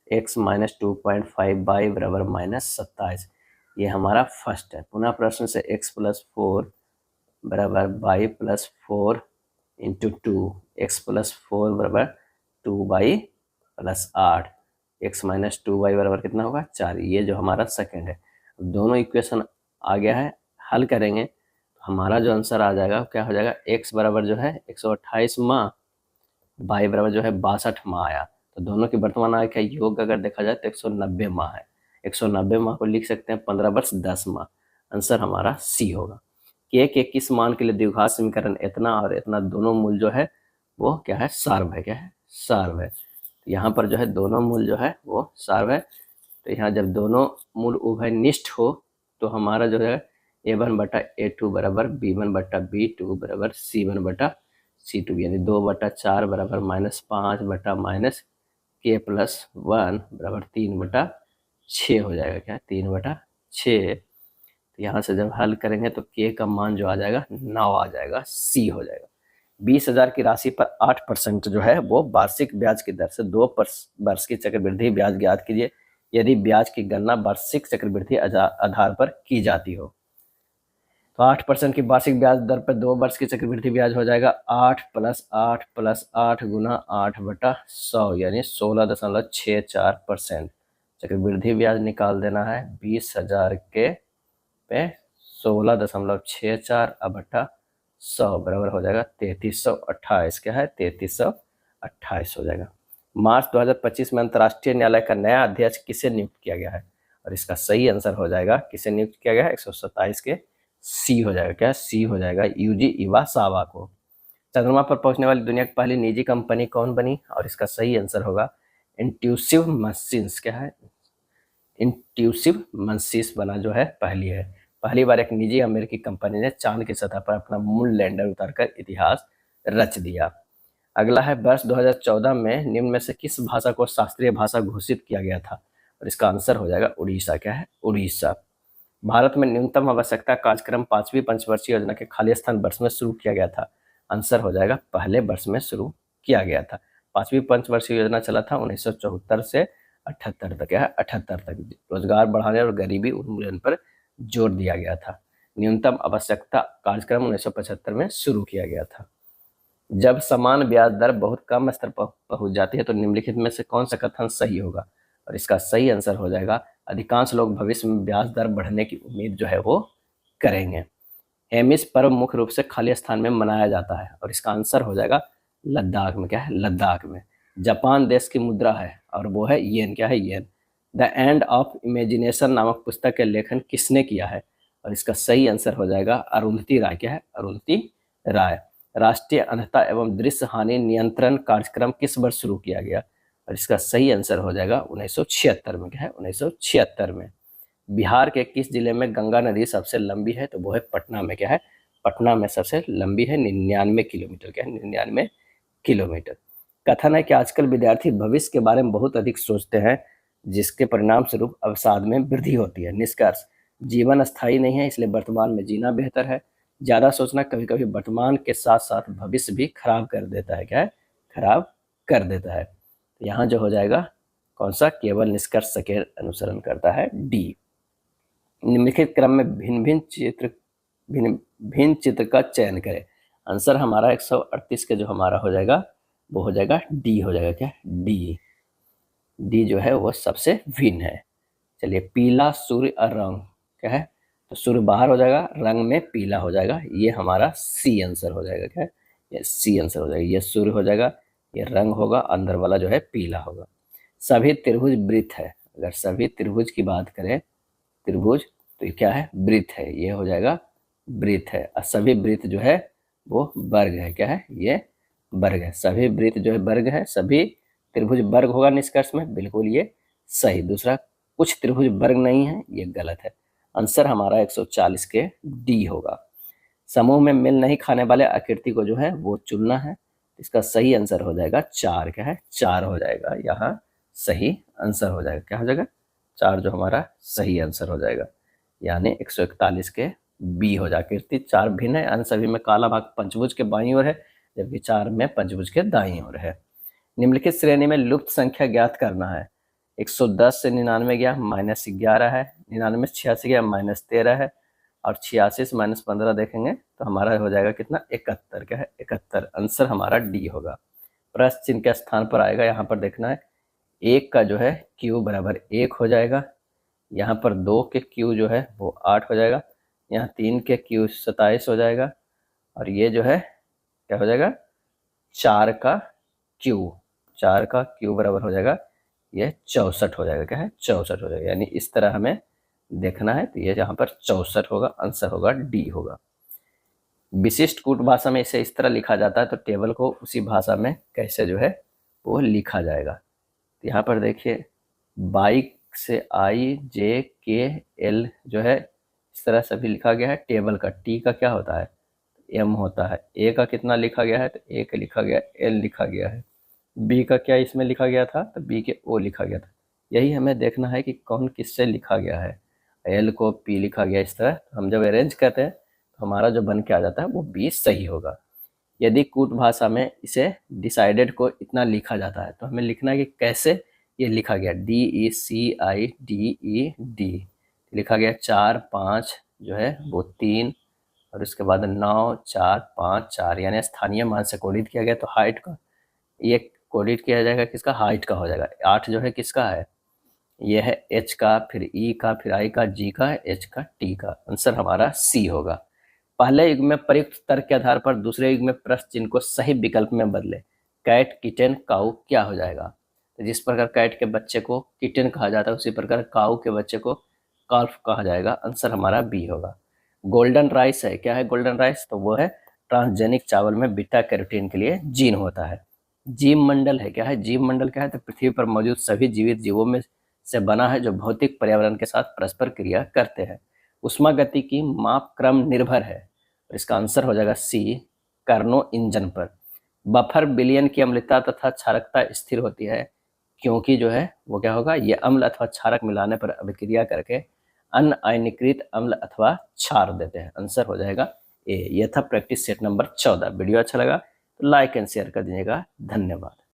x - 2.5 y बराबर -27। ये हमारा फर्स्ट है। पुनः प्रश्न से x + 4 बराबर y + 4 × 2, x + 4 बराबर 2y + 8, x - 2y बराबर कितना होगा 4। ये जो हमारा सेकंड है। दोनों इक्वेशन आ गया है, हल करेंगे तो हमारा जो आंसर आ जाएगा क्या हो जाएगा, x बराबर जो है 128 माह, y बराबर जो है 62 माह आया। तो दोनों की वर्तमान आयु का योग अगर देखा जाए तो 190 माह है। 190 माह को लिख सकते हैं 15 वर्ष 10 माह। आंसर हमारा सी होगा। k के किस मान के लिए द्विघात समीकरण इतना और इतना दोनों मूल जो है वो क्या है, सार्व है। क्या है, सार्व है। तो यहाँ पर जो है दोनों मूल जो है वो सार्व है। तो यहाँ जब दोनों मूल उभयनिष्ठ हो तो हमारा जो है a1 बटा a2 बराबर b1 बटा b2 बराबर c1 बटा c2, यानी 2/4 बराबर -5 बटा -k+1 बराबर 3/6 हो जाएगा। क्या, 3/6। तो यहाँ से जब हल करेंगे तो k का मान जो आ जाएगा 9 आ जाएगा, सी हो जाएगा। 20,000 की राशि पर 8% जो है वो वार्षिक ब्याज की दर से 2 वर्ष की चक्रवृद्धि ब्याज ज्ञात कीजिए यदि ब्याज की गणना वार्षिक चक्रवृद्धि आधार पर की जाती हो। तो 8% की वार्षिक ब्याज दर पर 2 वर्ष की चक्रवृद्धि ब्याज हो जाएगा 8 + 8 + 8 गुना 8/100 यानी 16.64%। चक्रवृद्धि ब्याज निकाल देना है 20,000 के पे 16.64/100 बराबर हो जाएगा 3328। क्या है, 3328 हो जाएगा। मार्च 2025 में अंतर्राष्ट्रीय न्यायालय का नया अध्यक्ष किसे नियुक्त किया गया है, और इसका सही आंसर हो जाएगा किसे नियुक्त किया गया है, 127 के सी हो जाएगा। क्या, सी हो जाएगा, यूजी इवासावा को। चंद्रमा पर पहुंचने वाली दुनिया की पहली निजी कंपनी कौन बनी, और इसका सही आंसर होगा इंट्यूसिव मशीन्स। क्या है, इंट्यूसिव मशीन्स बना जो है पहली है। पहली बार एक निजी अमेरिकी कंपनी ने चांद की सतह पर अपना मून लैंडर उतारकर इतिहास रच दिया। अगला है, वर्ष 2014 में निम्न में से किस भाषा को शास्त्रीय भाषा घोषित किया गया था, और इसका आंसर हो जाएगा उड़ीसा। क्या है, उड़ीसा। भारत में न्यूनतम आवश्यकता कार्यक्रम 5वीं पंचवर्षीय योजना के खाली स्थान वर्ष में शुरू किया गया था। आंसर हो जाएगा पहले वर्ष में शुरू किया गया था। 5वीं पंचवर्षीय योजना चला था 1974 से 78 तक। है 78 तक। रोजगार बढ़ाने और गरीबी उन्मूलन पर जोर दिया गया था। न्यूनतम आवश्यकता कार्यक्रम 1975 में शुरू किया गया था। जब समान ब्याज दर बहुत कम स्तर पर पहुंच जाती है तो निम्नलिखित में से कौन सा कथन सही होगा, और इसका सही आंसर हो जाएगा अधिकांश लोग भविष्य में ब्याज दर बढ़ने की उम्मीद जो है वो करेंगे। हेमिस पर्व मुख्य रूप से खाली स्थान में मनाया जाता है, और इसका आंसर हो जाएगा लद्दाख में। क्या है, लद्दाख में। जापान देश की मुद्रा है और वो है येन। क्या है, येन। द एंड ऑफ इमेजिनेशन नामक पुस्तक का लेखन किसने किया है, और इसका सही आंसर हो जाएगा अरुंधति राय। क्या है, अरुंधति राय। राष्ट्रीय अंधता एवं दृश्य हानि नियंत्रण कार्यक्रम किस वर्ष शुरू किया गया, और इसका सही आंसर हो जाएगा 1976 में। क्या है, 1976 में। बिहार के किस जिले में गंगा नदी सबसे लंबी है, तो वो है पटना में। क्या है, पटना में सबसे लंबी है, 99 किलोमीटर। क्या है, 99 किलोमीटर। कथन है कि आजकल विद्यार्थी भविष्य के बारे में बहुत अधिक सोचते हैं जिसके परिणाम स्वरूप अवसाद में वृद्धि होती है। निष्कर्ष, जीवन अस्थायी नहीं है, इसलिए वर्तमान में जीना बेहतर है। ज़्यादा सोचना कभी कभी वर्तमान के साथ साथ भविष्य भी खराब कर देता है। क्या है, खराब कर देता है। तो यहाँ जो हो जाएगा कौन सा, केवल निष्कर्ष के अनुसरण करता है, डी। निम्नलिखित क्रम में भिन्न भिन्न चित्र का चयन करें। आंसर हमारा 138 के जो हमारा हो जाएगा वो हो जाएगा डी हो जाएगा। क्या, डी। डी जो है वो सबसे भिन्न है। चलिए, पीला सूर्य और रंग। क्या है, तो सूर्य बाहर हो जाएगा, रंग में पीला हो जाएगा। ये हमारा सी आंसर हो जाएगा। क्या है, ये सी आंसर हो जाएगा। ये सूर्य हो जाएगा, ये रंग होगा, अंदर वाला जो है पीला होगा। सभी त्रिभुज वृत्त है। अगर सभी त्रिभुज की बात करें, त्रिभुज, तो ये क्या है, वृत्त है। ये हो जाएगा वृत्त है। और सभी वृत्त जो है वो वर्ग है। क्या है, ये वर्ग है। सभी वृत्त जो है वर्ग है, सभी त्रिभुज वर्ग होगा निष्कर्ष में, बिल्कुल ये सही। दूसरा, कुछ त्रिभुज वर्ग नहीं है, ये गलत है। आंसर हमारा 140 के डी होगा। समूह में मिल नहीं खाने वाले आकृति को जो है वो चुनना है। इसका सही आंसर हो जाएगा 4। क्या है, 4 हो जाएगा। यहाँ सही आंसर हो जाएगा। क्या हो जाएगा, 4 जो हमारा सही आंसर हो जाएगा। यानी 141 के बी हो जाएगा। आकृति 4 भिन्न है, अन्य सभी में काला भाग पंचभुज के बाईं ओर है, जबकि 4 में पंचभुज के दाईं ओर है। निम्नलिखित श्रेणी में लुप्त संख्या ज्ञात करना है। 110 से 99 गया, -11 है। 99 से 86 गया, -13 है। और 86 से -15 देखेंगे तो हमारा हो जाएगा कितना, 71। क्या है, 71। आंसर हमारा डी होगा। प्रश्न चिन्ह के स्थान पर आएगा, यहाँ पर देखना है। 1 का जो है क्यू बराबर 1 हो जाएगा। यहाँ पर 2 के क्यू जो है वो 8 हो जाएगा, यहाँ 3 के क्यू 27 हो जाएगा, और ये जो है क्या हो जाएगा 4 का क्यू बराबर हो जाएगा ये 64 हो जाएगा। क्या है 64 हो जाएगा, यानी इस तरह हमें देखना है। तो ये यहाँ पर 64 होगा, आंसर होगा डी होगा। विशिष्ट कूट भाषा में इसे इस तरह लिखा जाता है, तो टेबल को उसी भाषा में कैसे जो है वो लिखा जाएगा। तो यहाँ पर देखिए बाइक से आई जे के एल जो है इस तरह से भी लिखा गया है। टेबल का टी का क्या होता है एम होता है, ए का कितना लिखा गया है तो ए का लिखा गया, एल लिखा गया है, बी का क्या इसमें लिखा गया था तो बी के ओ लिखा गया था। यही हमें देखना है कि कौन किससे लिखा गया है। एल को पी लिखा गया इस तरह, तो हम जब अरेंज करते हैं तो हमारा जो बन के आ जाता है वो बी सही होगा। यदि कूट भाषा में इसे डिसाइडेड को इतना लिखा जाता है तो हमें लिखना है कि कैसे ये लिखा गया, DECIDED लिखा गया। 4 5 जो है वो 3 और उसके बाद 9 4 5 4, यानी स्थानीय मान से कोडित किया गया। तो हाइट का ये कोडित किया जाएगा किसका, हाइट का हो जाएगा। 8 जो है किसका है, ये है एच का, फिर ई का, फिर आई का, जी का, एच का, टी का। आंसर हमारा सी होगा। पहले युग में प्रयुक्त तर्क के आधार पर दूसरे युग में प्रश्न चिन्ह को सही विकल्प में बदले। कैट किटन काऊ क्या हो जाएगा। तो जिस प्रकार कैट के बच्चे को किटन कहा जाता है उसी प्रकार काऊ के बच्चे को काल्फ कहा जाएगा। आंसर हमारा बी होगा। गोल्डन राइस है, क्या है गोल्डन राइस, तो वो है ट्रांसजेनिक चावल में बीटा कैरोटीन के लिए जीन होता है। जीव मंडल है, क्या है जीव मंडल, क्या है तो पृथ्वी पर मौजूद सभी जीवित जीवों में से बना है जो भौतिक पर्यावरण के साथ परस्पर क्रिया करते हैं। उष्मा गति की माप क्रम निर्भर है, और इसका आंसर हो जाएगा सी कार्नो इंजन पर। बफर विलयन की अम्लता तथा क्षारकता स्थिर होती है क्योंकि जो है वो क्या होगा, ये अम्ल अथवा क्षारक मिलाने पर अभिक्रिया करके अनआयनीकृत अम्ल अथवा क्षार देते हैं। आंसर हो जाएगा ए। यह था प्रैक्टिस सेट नंबर 14। वीडियो अच्छा लगा तो लाइक एंड शेयर कर दीजिएगा। धन्यवाद।